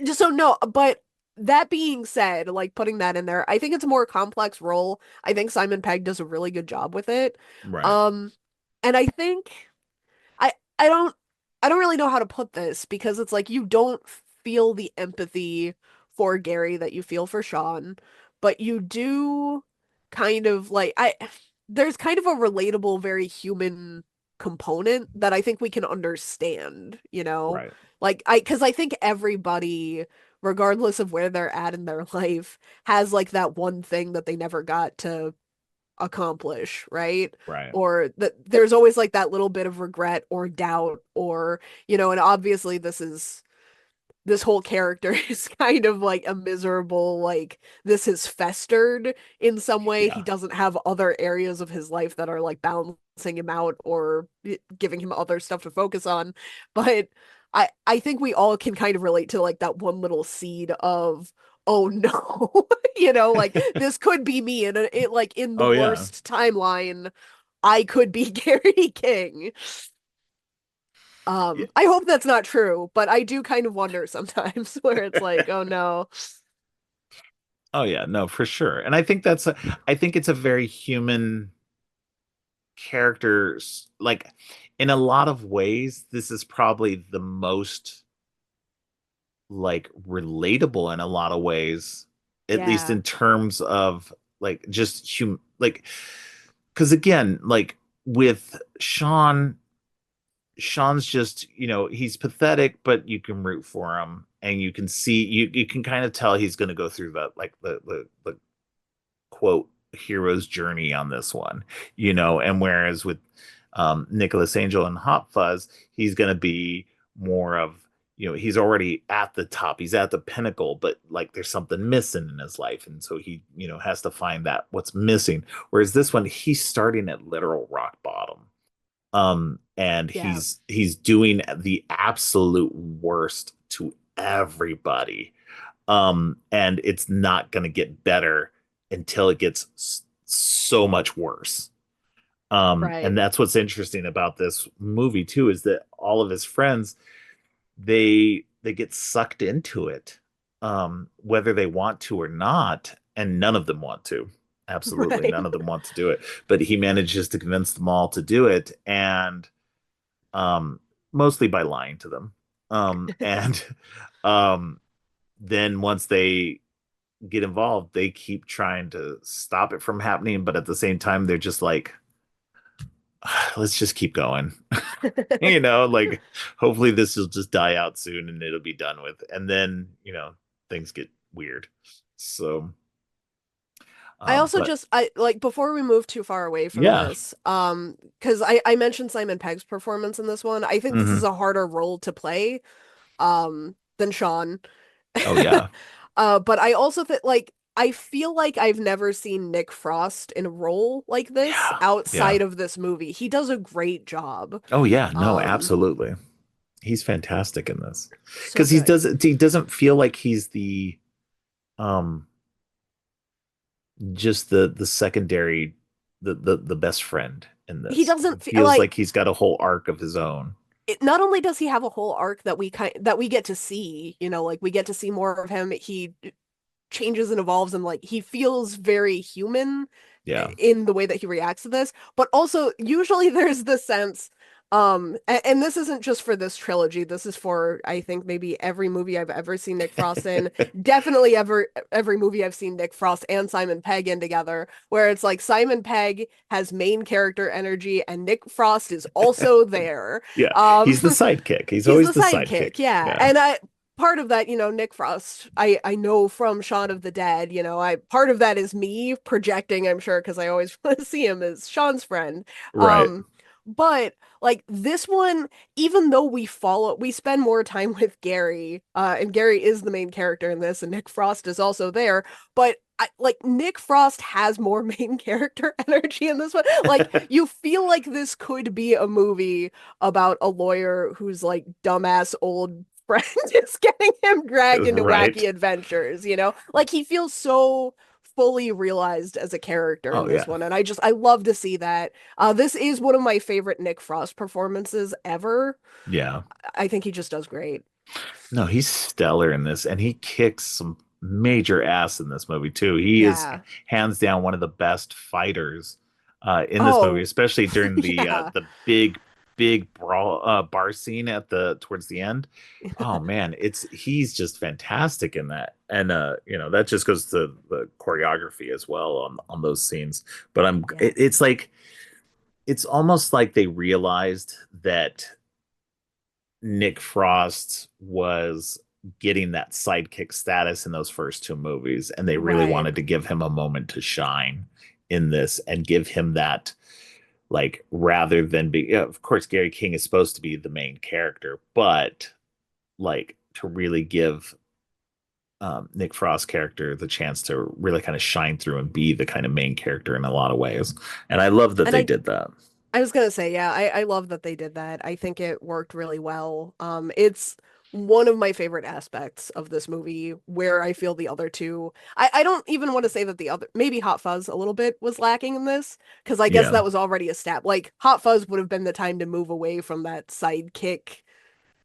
just so no, but that being said, like putting that in there, I think it's a more complex role. I think Simon Pegg does a really good job with it. right, Um, and I think I I don't I don't really know how to put this because it's like you don't feel the empathy for Gary that you feel for Sean, but you do kind of like I there's kind of a relatable, very human component that I think we can understand, you know? right. Like because I think everybody, regardless of where they're at in their life, has like that one thing that they never got to accomplish, right? Right. Or that there's always like that little bit of regret or doubt or, and obviously this whole character is kind of like a miserable, like this has festered in some way. He Yeah. doesn't have other areas of his life that are like balancing him out or giving him other stuff to focus on. But I think we all can kind of relate to like that one little seed of oh no, like this could be me and it like in the Oh yeah. worst timeline I could be Gary King. Yeah. I hope that's not true, but I do kind of wonder sometimes where it's like, oh no. Oh yeah, no, for sure. And I think it's a very human character. Like in a lot of ways, this is probably the most like relatable in a lot of ways, at least Yeah, in terms of like just like because again, like with Sean's just, he's pathetic, but you can root for him and you can see you can kind of tell he's going to go through that like the quote hero's journey on this one, and whereas with Nicholas Angel and Hot Fuzz, he's going to be more of, he's already at the top, he's at the pinnacle, but like there's something missing in his life. And so he, has to find that what's missing. Whereas this one, he's starting at literal rock bottom. And yeah, he's doing the absolute worst to everybody. And it's not going to get better until it gets so much worse. And right. that's what's interesting about this movie too, is that all of his friends, they get sucked into it, whether they want to or not, and none of them want to. Absolutely, Right. none of them want to do it. But he manages to convince them all to do it, and um, mostly by lying to them. And um, then once they get involved, they keep trying to stop it from happening, but at the same time, they're just like, let's just keep going. Like hopefully this will just die out soon and it'll be done with. And then, things get weird. So, I also but just I like before we move too far away from yeah. this, because I mentioned Simon Pegg's performance in this one. I think this is Hmm. a harder role to play, than Sean. Oh yeah. But I also think like I feel like I've never seen Nick Frost in a role like this Yeah, yeah. outside of this movie. He does a great job. Oh yeah, no, Um, absolutely. He's fantastic in this so because good. he doesn't feel like he's the um just the secondary the best friend in He this. He doesn't feel feels like like he's got a whole arc of his own. not only does he have a whole arc that we get to see, like we get to see more of him. He changes and evolves and like he feels very human Yeah. in the way that he reacts to this, but also usually there's the sense and this isn't just for this trilogy, this is for I think maybe every movie I've ever seen Nick Frost in, definitely every movie I've seen Nick Frost and Simon Pegg in together, where it's like Simon Pegg has main character energy and Nick Frost is also there. Yeah. um He's the sidekick. He's He's always the the sidekick. sidekick, yeah. Yeah. And I part of that, Nick Frost, I know from Shaun of the Dead, I part of that is me projecting, I'm sure, because I always want to see him as Sean's friend. Right. Um, but like this one, even though we spend more time with Gary, and Gary is the main character in this, and Nick Frost is also there, but like Nick Frost has more main character energy in this one. Like you feel like this could be a movie about a lawyer who's like dumbass old friend is getting him dragged into Right. wacky adventures, Like he feels so fully realized as a character in Oh this yeah. one. And I love to see that. This is one of my favorite Nick Frost performances ever. Yeah. I think he just does great. No, he's stellar in this, and he kicks some major ass in this movie too. He is Yeah. hands down one of the best fighters in this movie, Oh, especially during yeah. the big brawl bar scene at the towards the end. Oh man, it's he's just fantastic in that, and that just goes to the choreography as well on those scenes. But Yeah. it's like it's almost like they realized that Nick Frost was getting that sidekick status in those first two movies, and they really Right. wanted to give him a moment to shine in this and give him that, like, rather than be, yeah, of course, Gary King is supposed to be the main character, but like to really give Nick Frost's character the chance to really kind of shine through and be the kind of main character in a lot of ways. And I love that And they did that. I was gonna say, yeah, I love that they did that. I think it worked really well. It's one of my favorite aspects of this movie where I feel the other two. I don't even want to say that the other, maybe Hot Fuzz a little bit was lacking in this, because I guess Yeah, that was already a step. Like Hot Fuzz would have been the time to move away from that sidekick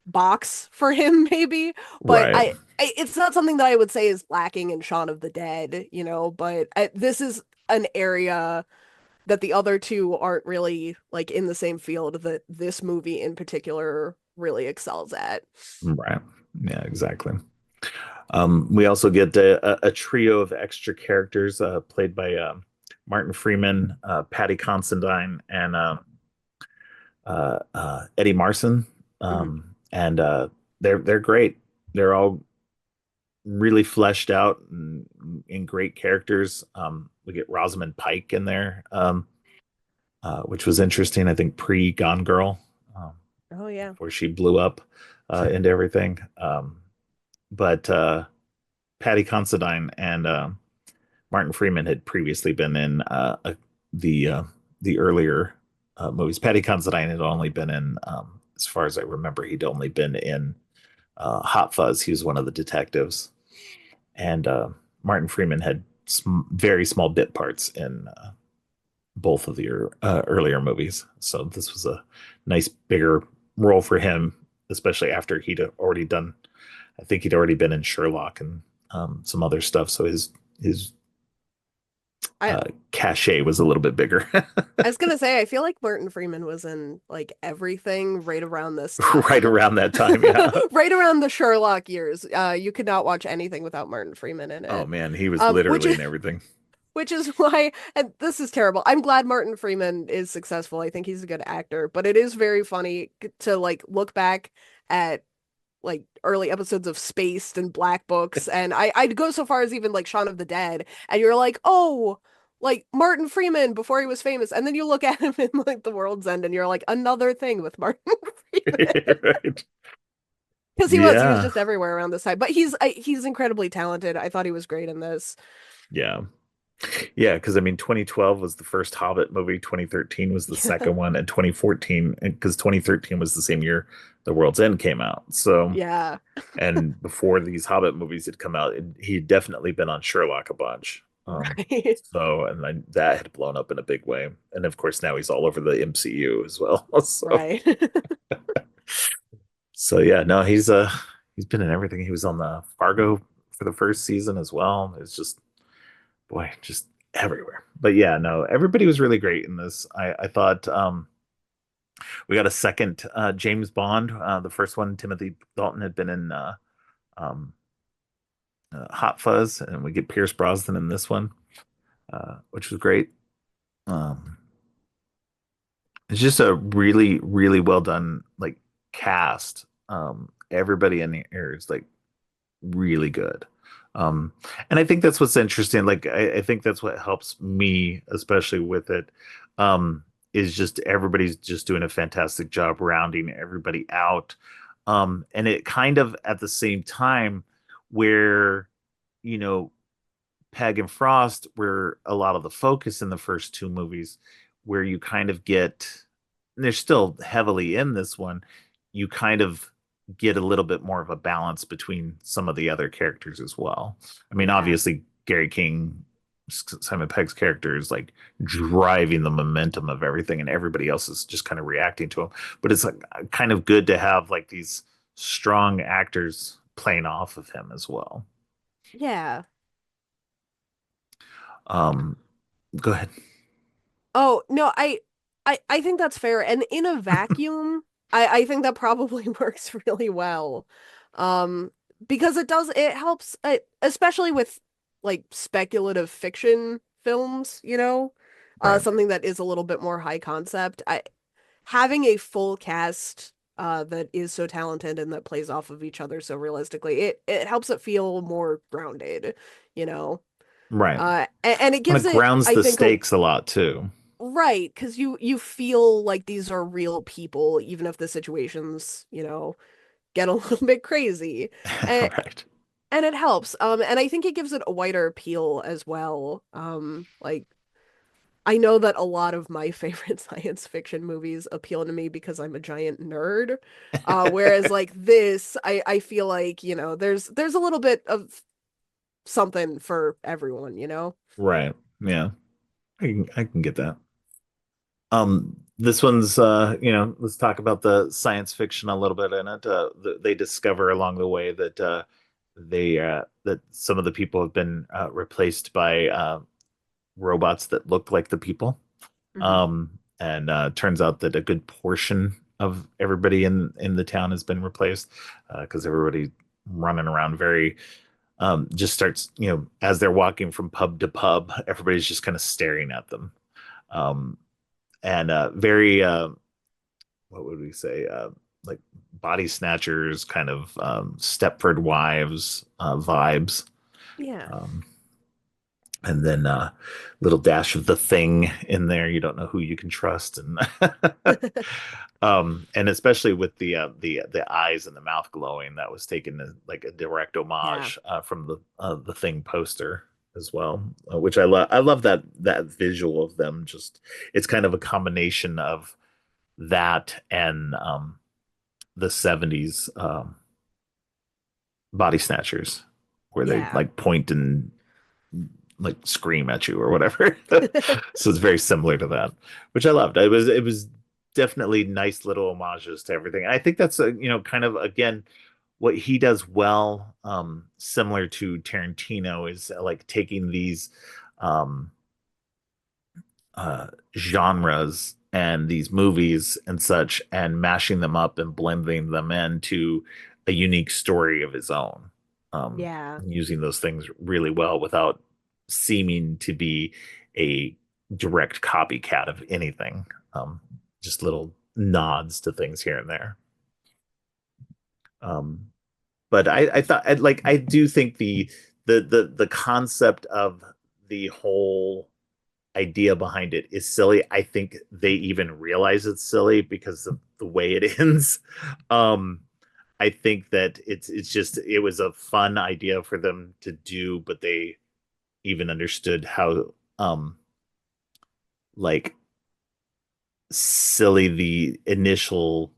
box for him, maybe. But right. it's not something that I would say is lacking in Shaun of the Dead, but this is an area that the other two aren't really like in the same field that this movie in particular really excels at. Right. Yeah, exactly. We also get a trio of extra characters played by Martin Freeman, Patty Considine, and Eddie Marson. Mhm. And they're great. They're all really fleshed out and great characters. We get Rosamund Pike in there, which was interesting. I think pre Gone Girl, um, Oh yeah. before she blew up into everything. But Patty Considine and Martin Freeman had previously been in the uh, the earlier movies. Patty Considine had only been in, as far as I remember, he'd only been in Hot Fuzz. He was one of the detectives, and Martin Freeman had very small bit parts in both of the earlier movies. So this was a nice bigger role for him, especially after he'd already done. I think he'd already been in Sherlock and some other stuff. So his I cachet was a little bit bigger. I was gonna say I feel like Martin Freeman was in like everything right around this Right time. around that time. Yeah. Right around the Sherlock years. You could not watch anything without Martin Freeman in Oh it. man, he was Which literally is in everything. which is why, and this is terrible. I'm glad Martin Freeman is successful. I think he's a good actor, but it is very funny to like look back at like early episodes of Spaced and Black Books, and I'd go so far as even like Shaun of the Dead, and you're like, oh, like Martin Freeman before he was famous, and then you look at him in like The World's End, and you're like, another thing with Martin Freeman. Right. Because he was Yeah. just everywhere around this time. But he's incredibly talented. I thought he was great in this. Yeah. Yeah, because I mean, 2012 was the first Hobbit movie, 2013 was the Yeah. second one, and 2014, and because 2013 was the same year The World's End came out. So, Yeah. and before these Hobbit movies had come out, he'd definitely been on Sherlock a bunch. Right. So, and then that had blown up in a big way. And of course, now he's all over the MCU as well. So, Right. so yeah, no, he's been in everything. He was on the Fargo for the first season as well. It's just boy, just everywhere. But yeah, no, everybody was really great in this. I thought we got a second James Bond. The first one, Timothy Dalton had been in um, Hot Fuzz, and we get Pierce Brosnan in this one, which was great. Um, it's just a really, really well done like cast. Everybody in here is like really good. Um, and I think that's what's interesting. Like, I think that's what helps me, especially with it, is just everybody's just doing a fantastic job rounding everybody out. And it kind of at the same time where, you know, Peg and Frost were a lot of the focus in the first two movies, where you kind of get, and they're still heavily in this one, you kind of get a little bit more of a balance between some of the other characters as well. I mean, Yeah. obviously, Gary King, Simon Pegg's character is like driving the momentum of everything, and everybody else is just kind of reacting to him. But it's like kind of good to have like these strong actors playing off of him as well. Yeah. Um, Go ahead. Oh, no, I think that's fair. And in a vacuum, I think that probably works really well. Um, because it helps, especially with like speculative fiction films, Right. something that is a little bit more high concept. Having a full cast that is so talented and that plays off of each other so realistically, it helps it feel more grounded, you know. Right. And it Kind gives of it, grounds I the think, a stakes a lot too. right, because you feel like these are real people, even if the situations, get a little bit crazy. And Right. and it helps. And I think it gives it a wider appeal as well. Like I know that a lot of my favorite science fiction movies appeal to me because I'm a giant nerd. Whereas like this, I feel like, there's a little bit of something for everyone, you know? Right. Yeah. I can get that. This one's let's talk about the science fiction a little bit in it. They discover along the way that that some of the people have been replaced by robots that look like the people. Hmm. And turns out that a good portion of everybody in the town has been replaced because everybody running around very just starts, as they're walking from pub to pub, everybody's just kind of staring at them. Um, and very, what would we say, like body snatchers, kind of Stepford Wives vibes. Yeah. Um, and then little dash of the thing in there. You don't know who you can trust, and and especially with the eyes and the mouth glowing, that was taken as like a direct Yeah. homage from the thing poster as well, which I love. I love that visual of them. Just it's kind of a combination of that and the '70s body snatchers, where they Yeah. like point and like scream at you or whatever. So it's very similar to that, which I loved. It was definitely nice little homages to everything. And I think that's a, kind of again what he does well, similar to Tarantino, is like taking these um genres and these movies and such and mashing them up and blending them into a unique story of his own, Yeah. using those things really well without seeming to be a direct copycat of anything, just little nods to things here and there. um, but I thought I do think the concept of the whole idea behind it is silly. I think they even realize it's silly because of the way it ends. Um, I think that it's just it was a fun idea for them to do, but they even understood how like silly the initial,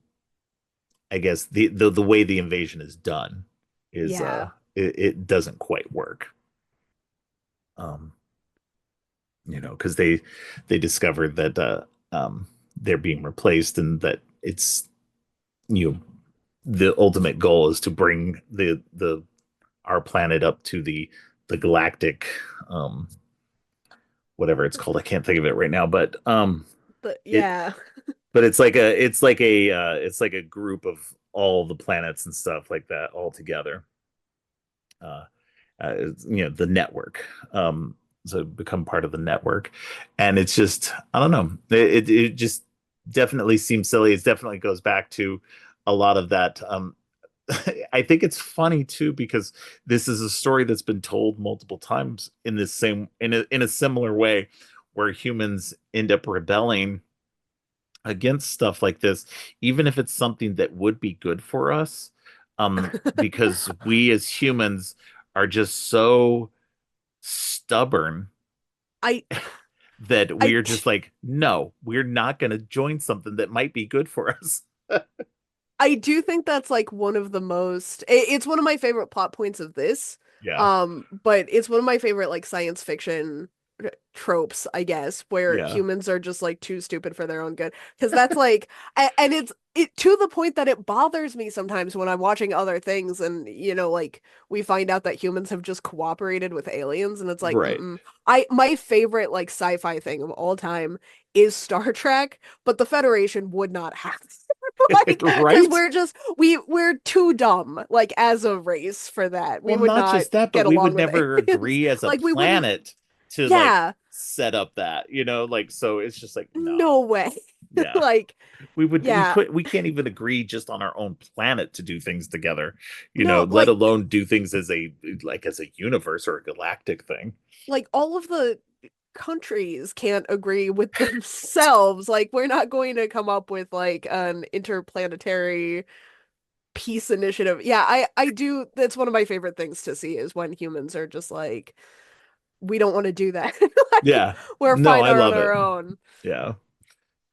I guess the way the invasion is done is Yeah. it doesn't quite work. Um, because they discovered that they're being replaced and that it's you know the ultimate goal is to bring the our planet up to the galactic um whatever it's called. I can't think of it right now, but But it yeah. but it's like a group of all the planets and stuff like that all together. Uh, the network. So become part of the network, and it's just I don't know. It just definitely seems silly. It definitely goes back to a lot of that. I think it's funny too because this is a story that's been told multiple times in this same in a similar way, where humans end up rebelling against stuff like this, even if it's something that would be good for us, because we as humans are just so stubborn I that I we're just like, no, we're not going to join something that might be good for us. I do think that's like one of the most it's one of my favorite plot points of this. Yeah, But it's one of my favorite like science fiction tropes, I guess, where yeah, humans are just like too stupid for their own good. Because that's like and it's it to the point that it bothers me sometimes when I'm watching other things and like we find out that humans have just cooperated with aliens and it's like right, mm-mm. I my favorite like sci-fi thing of all time is Star Trek, but the Federation would not have like because right. we're too dumb like as a race for that. We Well, would not not just that, but get we along would with never aliens. agree as a Like we wouldn't. planet to like Yeah, set up that, like so it's just like no. no way. Yeah. Like yeah, We can't even agree just on our own planet to do things together, no, let alone do things as a universe or a galactic thing. like all of the countries can't agree with themselves. Like we're not going to come up with like an interplanetary peace initiative. Yeah, I do. That's one of my favorite things to see is when humans are just like, we don't want to do that. Like Yeah. we're No, fine I on love it. our own. Yeah.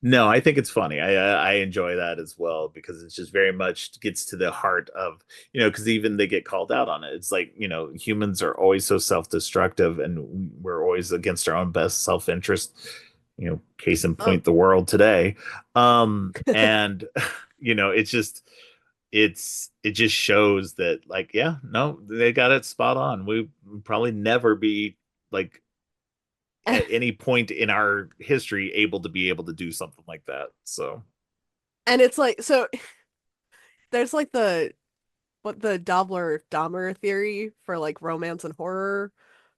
No, I think it's funny. I enjoy that as well because it's just very much gets to the heart of, because even they get called out on it. It's like, humans are always so self-destructive and we're always against our own best self-interest, case in Uh, point, the world today. And it's just it just shows that like, yeah, no, they got it spot on. We probably never be like at any point in our history able to do something like that. So and it's like so there's like the Dobler Dahmer theory for like romance and horror.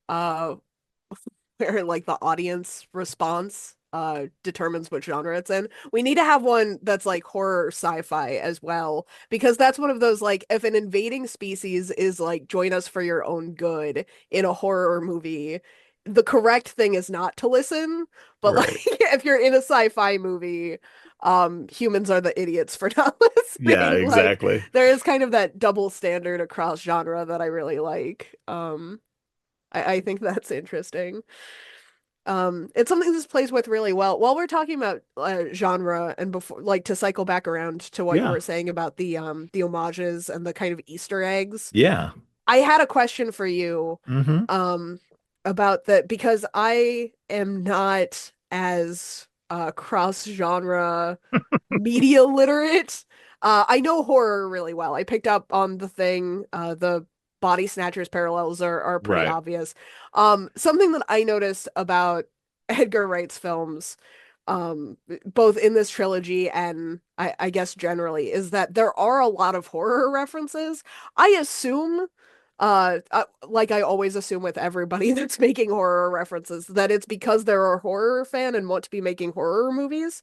Uh where like the audience response determines what genre it's in. We need to have one that's like horror sci-fi as well because that's one of those like if an invading species is like join us for your own good in a horror movie, the correct thing is not to listen, but like right. if you're in a sci-fi movie, humans are the idiots for not Yeah, listening. Like exactly. there is kind of that double standard across genre that I really like. I think that's interesting. It's something this plays with really well. While we're talking about genre and before, like to cycle back around to what you Yeah. were saying about the homages and the kind of Easter eggs, Yeah. I had a question for you, Hmm. um, about that because I am not as cross-genre media literate. I know horror really well. I picked up on the thing, the body snatchers parallels are pretty Right. obvious. Something that I noticed about Edgar Wright's films, both in this trilogy and I guess generally, is that there are a lot of horror references. I assume, like I always assume with everybody that's making horror references, that it's because they're a horror fan and want to be making horror movies.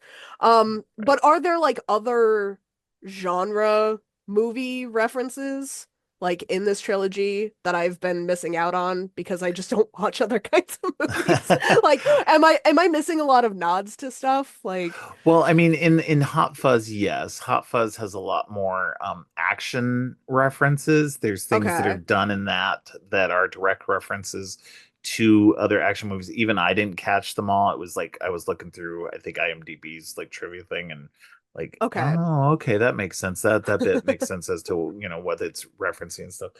Right. But are there like other genre movie references like in this trilogy that I've been missing out on because I just don't watch other kinds of movies? Like, am I missing a lot of nods to stuff? Like, Well, I mean, in Hot Fuzz, yes, Hot Fuzz has a lot more action references. There's things that are okay. done in that are direct references two other action movies. Even I didn't catch them all. It was like I was looking through, I think, IMDb's like trivia thing, and like, Okay. oh, okay, that makes sense. That bit makes sense as to, what it's referencing and stuff.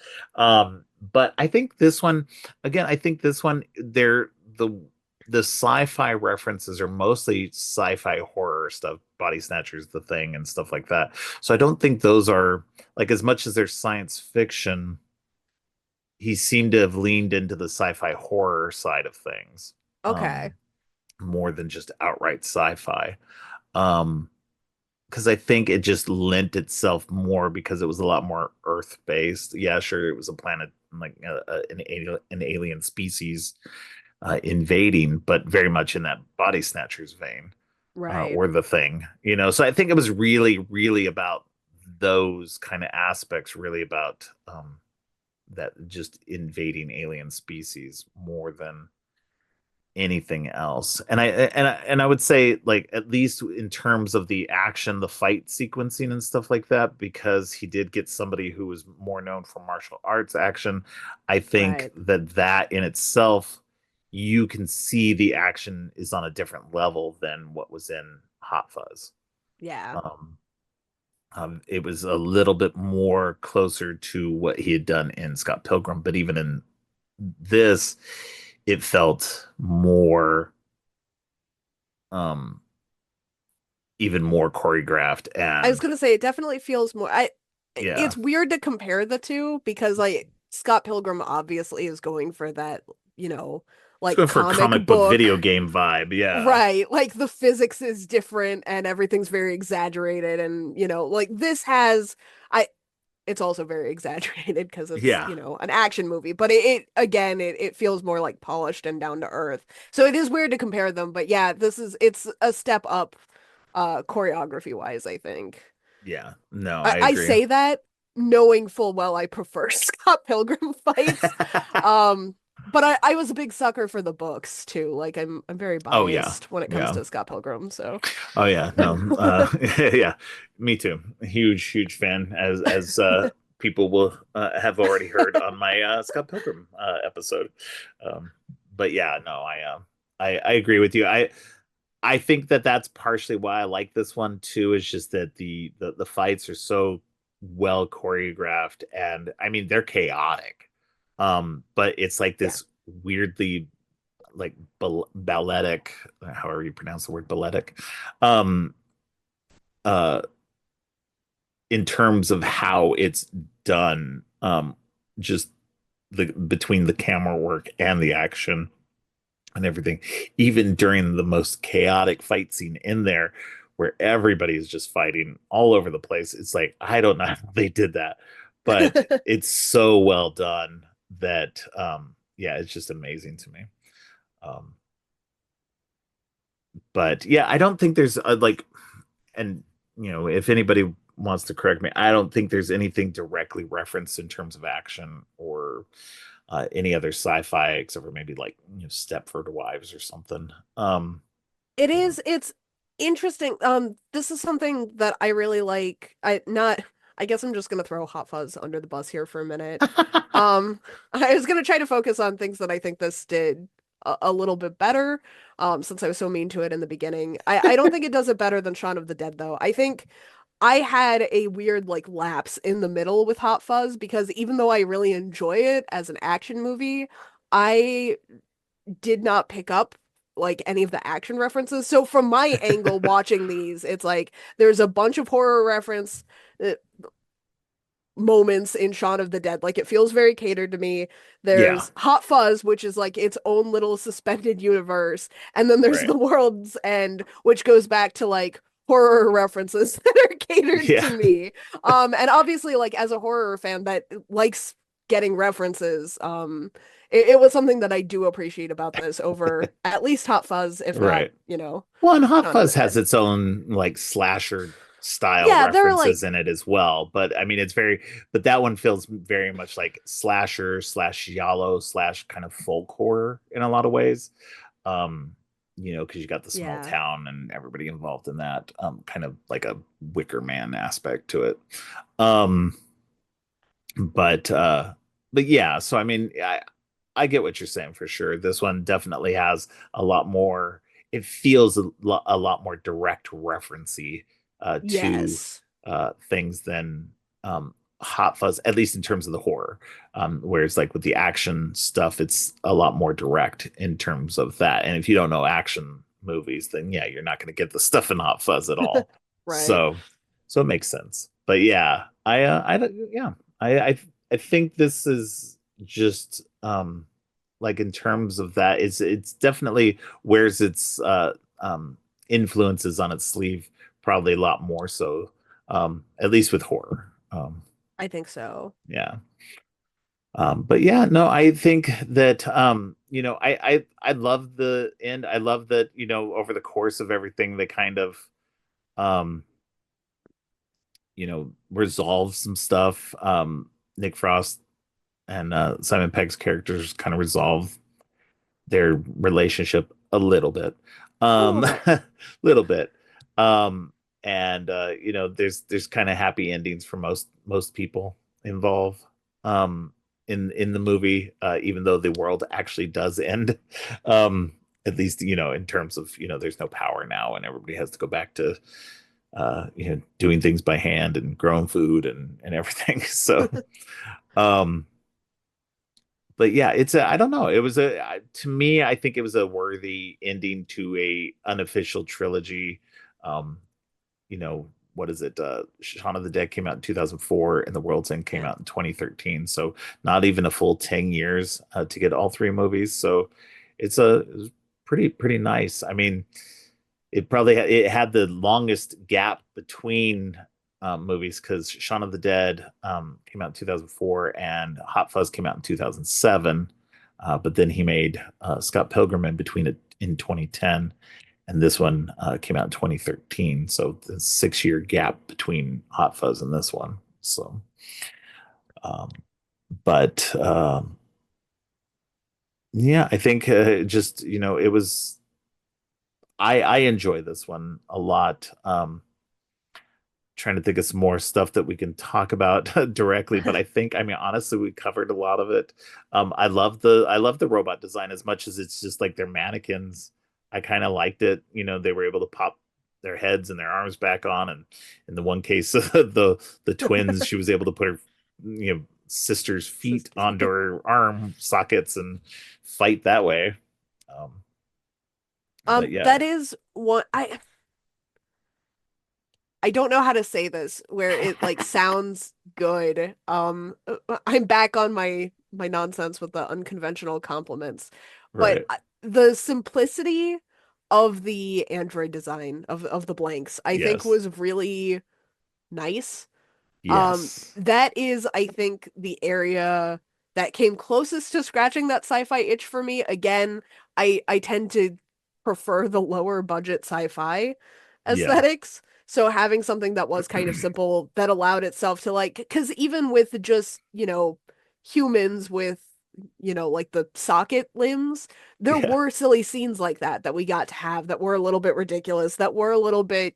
But I think this one, again, I think this one, the sci-fi references are mostly sci-fi horror stuff, Body Snatchers, The Thing, and stuff like that. So I don't think those are like, as much as they're science fiction, he seemed to have leaned into the sci-fi horror side of things, Okay. more than just outright sci-fi. Um, because I think it just lent itself more because it was a lot more Earth based. Yeah, sure, it was a planet like an alien species invading, but very much in that Body Snatchers vein, Right. or The Thing. So I think it was really, really about those kind of aspects, really about that just invading alien species more than anything else. And I would say, like, at least in terms of the action, the fight sequencing and stuff like that, because he did get somebody who was more known for martial arts action. I think Right. that in itself, you can see the action is on a different level than what was in Hot Fuzz. Yeah. um it was a little bit more closer to what he had done in Scott Pilgrim, but even in this, it felt more, um, even more choreographed. I was And gonna say it definitely feels more. yeah, It's weird to compare the two because like Scott Pilgrim obviously is going for that, you know, it's like going for a comic comic book book. video game vibe. Yeah, Right, like the physics is different and everything's very exaggerated and like this has I it's also very exaggerated because it's, yeah, an action movie, but it again it feels more like polished and down to earth. So it is weird to compare them, but yeah, it's a step up choreography wise, I think. yeah. No, I, I I agree. say that knowing full well I prefer Scott Pilgrim fights. Um, but I was a big sucker for the books too. Like I'm very Oh yeah, biased when it comes yeah. to Scott Pilgrim, so Oh yeah, no, yeah, me too. Huge, huge fan, as people will have already heard on my Scott Pilgrim episode. Um, but yeah, no, I agree with you. I think that that's partially why I like this one too. Is just that the fights are so well choreographed, and I mean they're chaotic, but it's like yeah. this weirdly, like, balletic, however you pronounce the word balletic, um uh in terms of how it's done, just the between the camera work and the action and everything, even during the most chaotic fight scene in there where everybody is just fighting all over the place. It's like, I don't know how they did that, but it's so well done that, yeah, it's just amazing to me. um but yeah, I don't think there's like, and if anybody wants to correct me, I don't think there's anything directly referenced in terms of action or any other sci-fi, except for maybe like, Stepford Wives or something. It You know. is, it's interesting. This is something that I really like. I guess I'm just gonna throw Hot Fuzz under the bus here for a minute. Um, I was gonna try to focus on things that I think this did a little bit better, since I was so mean to it in the beginning. I don't think it does it better than Shaun of the Dead, though. I think I had a weird like lapse in the middle with Hot Fuzz because even though I really enjoy it as an action movie, I did not pick up like any of the action references. So from my angle watching these, it's like there's a bunch of horror reference uh, moments in Shaun of the Dead. Like it feels very catered to me. Yeah, There's Hot Fuzz, which is like its own little suspended universe, and then there's right. The World's End, which goes back to like horror references that are catered Yeah, to me. And obviously like as a horror fan that likes getting references, it was something that I do appreciate about this over at least Hot Fuzz, if not, right. Well, and Hot Shaun of the Fuzz has Dead. its own like slasher style Yeah, there are like references in it as well. But I mean, but that one feels very much like slasher slash giallo slash kind of folk horror in a lot of ways. Um, because you got the small yeah. town and everybody involved in that, kind of like a Wicker Man aspect to it. Um, but yeah, so I mean, I get what you're saying for sure. This one definitely has a lot more. It feels a lot more direct referencey to Yes. things than Hot Fuzz, at least in terms of the horror. Whereas like with the action stuff, it's a lot more direct in terms of that. And if you don't know action movies, then yeah, you're not going to get the stuff in Hot Fuzz at all. Right. So so it makes sense. But yeah, yeah, I think this is just like in terms of that, it's definitely wears its influences on its sleeve, probably a lot more so, at least with horror. I think so. Yeah. But yeah, no, I think that I love the end. I love that, over the course of everything they kind of um resolve some stuff. Nick Frost and Simon Pegg's characters kind of resolve their relationship a little bit. A little bit. Little bit. And there's kind of happy endings for most people involved in the movie, even though the world actually does end. Um, at least, in terms of, there's no power now and everybody has to go back to doing things by hand and growing food and everything. So um but yeah, I don't know. It was to me, I think it was a worthy ending to a unofficial trilogy. Um, what is it? Shaun of the Dead came out in 2004 and The World's End came Yeah. out in 2013. So not even a full 10 years to get all three movies. So it was pretty nice. I mean, it had the longest gap between movies because Shaun of the Dead came out in 2004 and Hot Fuzz came out in 2007. But then he made Scott Pilgrim in between it in 2010, and this one came out in 2013. So the 6 year gap between Hot Fuzz and this one. So, um, but yeah, I think just it was. I enjoy this one a lot. Trying to think of some more stuff that we can talk about directly, but I mean, honestly, we covered a lot of it. I love the robot design as much as it's just like they're mannequins. I kind of liked it. They were able to pop their heads and their arms back on, and in the one case, the twins, she was able to put her sister's feet Sisters. onto her arm sockets and fight that way. Um, but yeah, That is what I don't know how to say this where it like sounds good. I'm back on my nonsense with the unconventional compliments, but right. the simplicity of the android design of the blanks, I think Yes. was really nice. Yes. That is, I think, the area that came closest to scratching that sci-fi itch for me. Again, I tend to prefer the lower budget sci-fi Yeah. aesthetics. So having something that was kind of simple that allowed itself to like, because even with just, humans with, like the socket limbs, there Yeah. were silly scenes like that we got to have that were a little bit ridiculous, that were a little bit,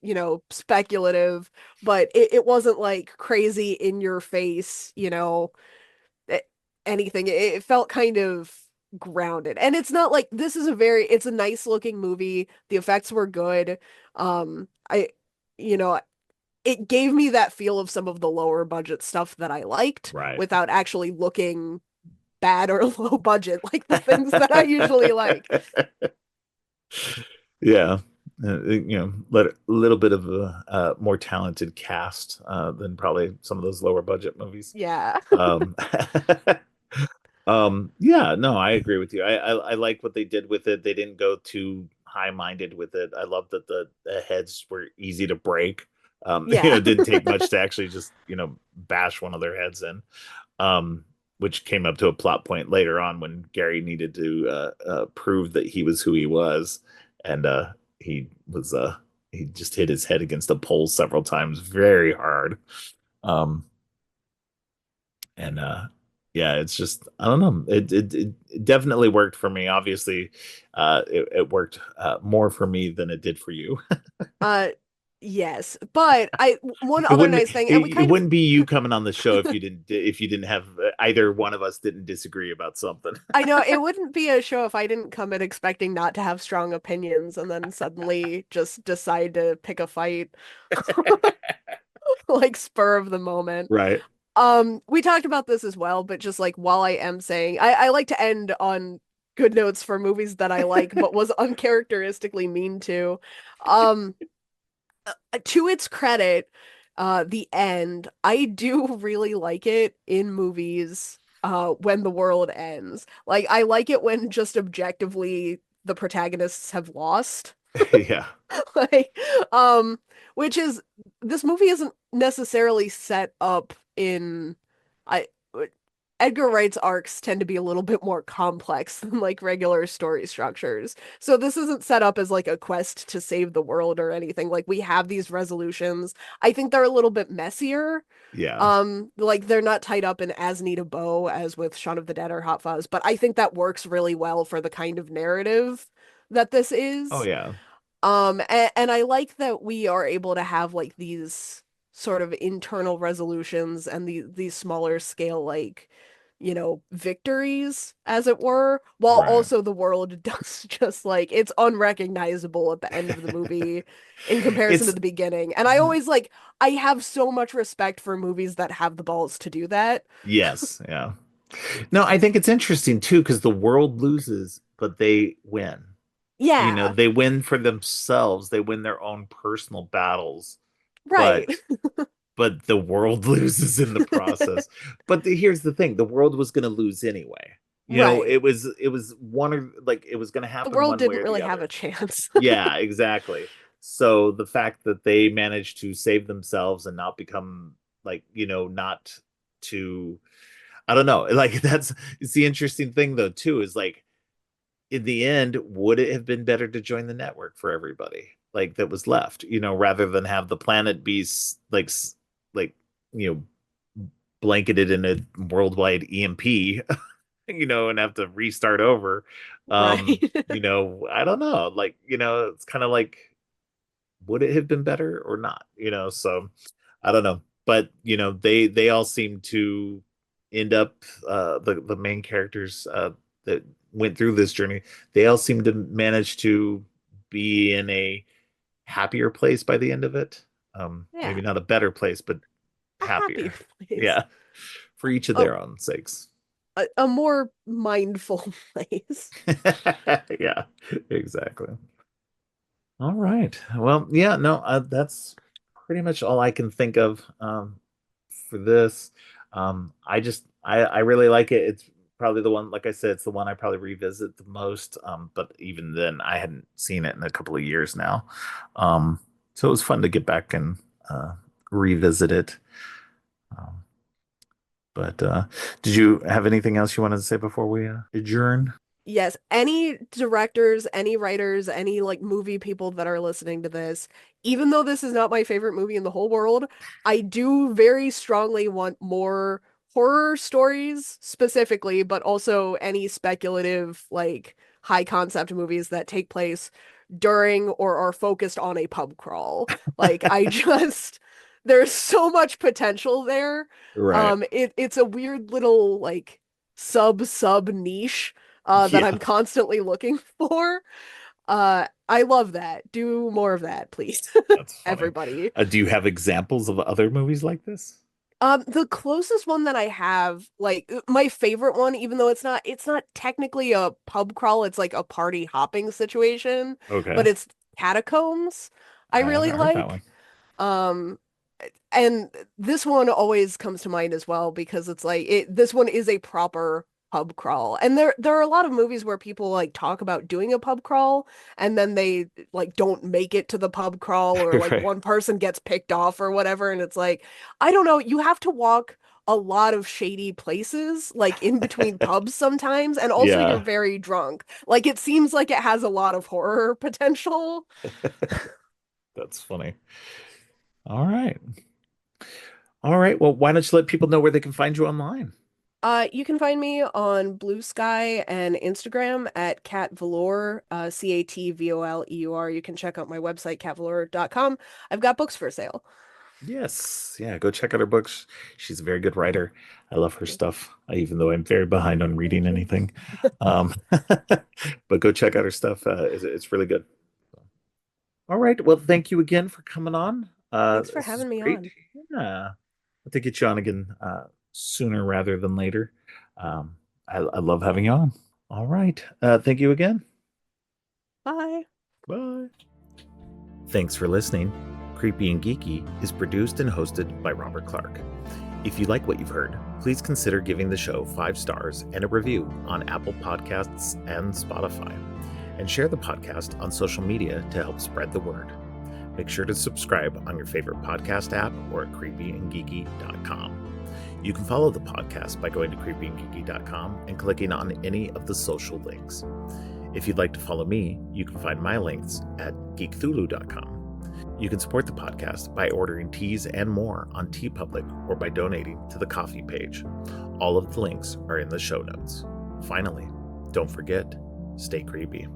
speculative, but it wasn't like crazy in your face, a- anything. It felt kind of grounded. And it's not like this is it's a nice looking movie. The effects were good. I, you know, it gave me that feel of some of the lower budget stuff that I liked Right. without actually looking bad or low budget like the things that I usually like. Yeah. Let a little bit of a more talented cast than probably some of those lower budget movies. Yeah. Um, yeah, no, I agree with you. I like what they did with it. They didn't go too high-minded with it. I love that the heads were easy to break. Yeah. It didn't take much to actually just, bash one of their heads in. Um, which came up to a plot point later on when Gary needed to prove that he was who he was, and he was he just hit his head against a pole several times, very hard. Um, and yeah, it's just I don't know. It definitely worked for me. Obviously, it worked more for me than it did for you. Uh Yes, but I one It other wouldn't nice thing, and we it kind of wouldn't be you coming on the show if you didn't have either one of us didn't disagree about something. I know it wouldn't be a show if I didn't come in expecting not to have strong opinions and then suddenly just decide to pick a fight like spur of the moment. Right. We talked about this as well, but just like while I am saying, I like to end on good notes for movies that I like, but was uncharacteristically mean to. Um, to its credit, the end, I do really like it in movies, when the world ends. Like, I like it when just objectively the protagonists have lost. Yeah. Like, um, which is this movie isn't necessarily set up in I Edgar Wright's arcs tend to be a little bit more complex than like regular story structures. So this isn't set up as like a quest to save the world or anything. Like we have these resolutions. I think they're a little bit messier. Yeah. Like they're not tied up in as neat a bow as with Shaun of the Dead or Hot Fuzz, but I think that works really well for the kind of narrative that this Oh is. yeah. And I like that we are able to have like these sort of internal resolutions and these smaller scale like, victories, as it were, while Right. also the world does just like it's unrecognizable at the end of the movie in comparison to It's the beginning. And I always like I have so much respect for movies that have the balls to do that. yes, yeah. No, I think it's interesting too because the world loses, but they win. Yeah, They win for themselves. They win their own personal battles, right. but the world loses in the process. But here's the thing, the world was going to lose anyway. Right. It was one or like it was going to The happen world one way didn't or the really have a other. chance. Yeah, exactly. So the fact that they managed to save themselves and not become like, not to I don't know. Like that's it's the interesting thing though too is like in the end, would it have been better to join the network for everybody like that was left, rather than have the planet be like, you blanketed in a worldwide EMP, and have to restart over. Right. I don't know. Like, it's kind of like, would it have been better or not? So I don't know. But, they all seem to end up the main characters that went through this journey, they all seem to manage to be in a happier place by the end of it. Yeah, Maybe not a better place, but a happier happier. place. Yeah, for each of A, their own sakes. a more mindful place. Yeah, exactly. All right. Well, yeah, no, that's pretty much all I can think of for this. I really like it. It's probably the one, like I said, it's the one I probably revisit the most. But even then, I hadn't seen it in a couple of years now. So it was fun to get back and uh, revisit it. Um, but did you have anything else you wanted to say before we adjourn? Yes, any directors, any writers, any like movie people that are listening to this, even though this is not my favorite movie in the whole world, I do very strongly want more horror stories specifically, but also any speculative, like high concept movies that take place during or are focused on a pub crawl. Like I just there's so much potential there. Right. It's a weird little like sub niche that Yeah, I'm constantly looking for. I love that. Do more of that, please. that's funny. Everybody. Do you have examples of other movies like this? The closest one that I have, like my favorite one, even though it's not technically a pub crawl, it's like a party hopping situation, Okay. but it's Catacombs. I I really haven't heard that like. one. Um, and this one always comes to mind as well because it's like this one is a proper pub crawl. And there are a lot of movies where people like talk about doing a pub crawl and then they like don't make it to the pub crawl or like Right. one person gets picked off or whatever and it's like I don't know, you have to walk a lot of shady places like in between pubs sometimes and also you're Yeah, very drunk. Like it seems like it has a lot of horror potential. that's funny. All right. All right. Well, why don't you let people know where they can find you online? You can find me on Blue Sky and Instagram at Cat Voleur, CatVoleur. You can check out my website, catvoleur.com. I've got books for sale. Yes. Yeah, go check out her books. She's a very good writer. I love her you. stuff, even though I'm very behind on reading Thank you. anything. Um, but go check out her stuff. It's really good. All right. Well, thank you again for coming on. Thanks for This is having me great. on. Yeah. I'll take you on again sooner rather than later. I love having you on. All right. Thank you again. Bye. Bye. Thanks for listening. Creepy and Geeky is produced and hosted by Robert Clark. If you like what you've heard, please consider giving the show 5 stars and a review on Apple Podcasts and Spotify. And share the podcast on social media to help spread the word. Make sure to subscribe on your favorite podcast app or at creepyandgeeky.com. You can follow the podcast by going to creepyandgeeky.com and clicking on any of the social links. If you'd like to follow me, you can find my links at geekthulu.com. You can support the podcast by ordering teas and more on TeePublic or by donating to the coffee page. All of the links are in the show notes. Finally, don't forget, stay creepy.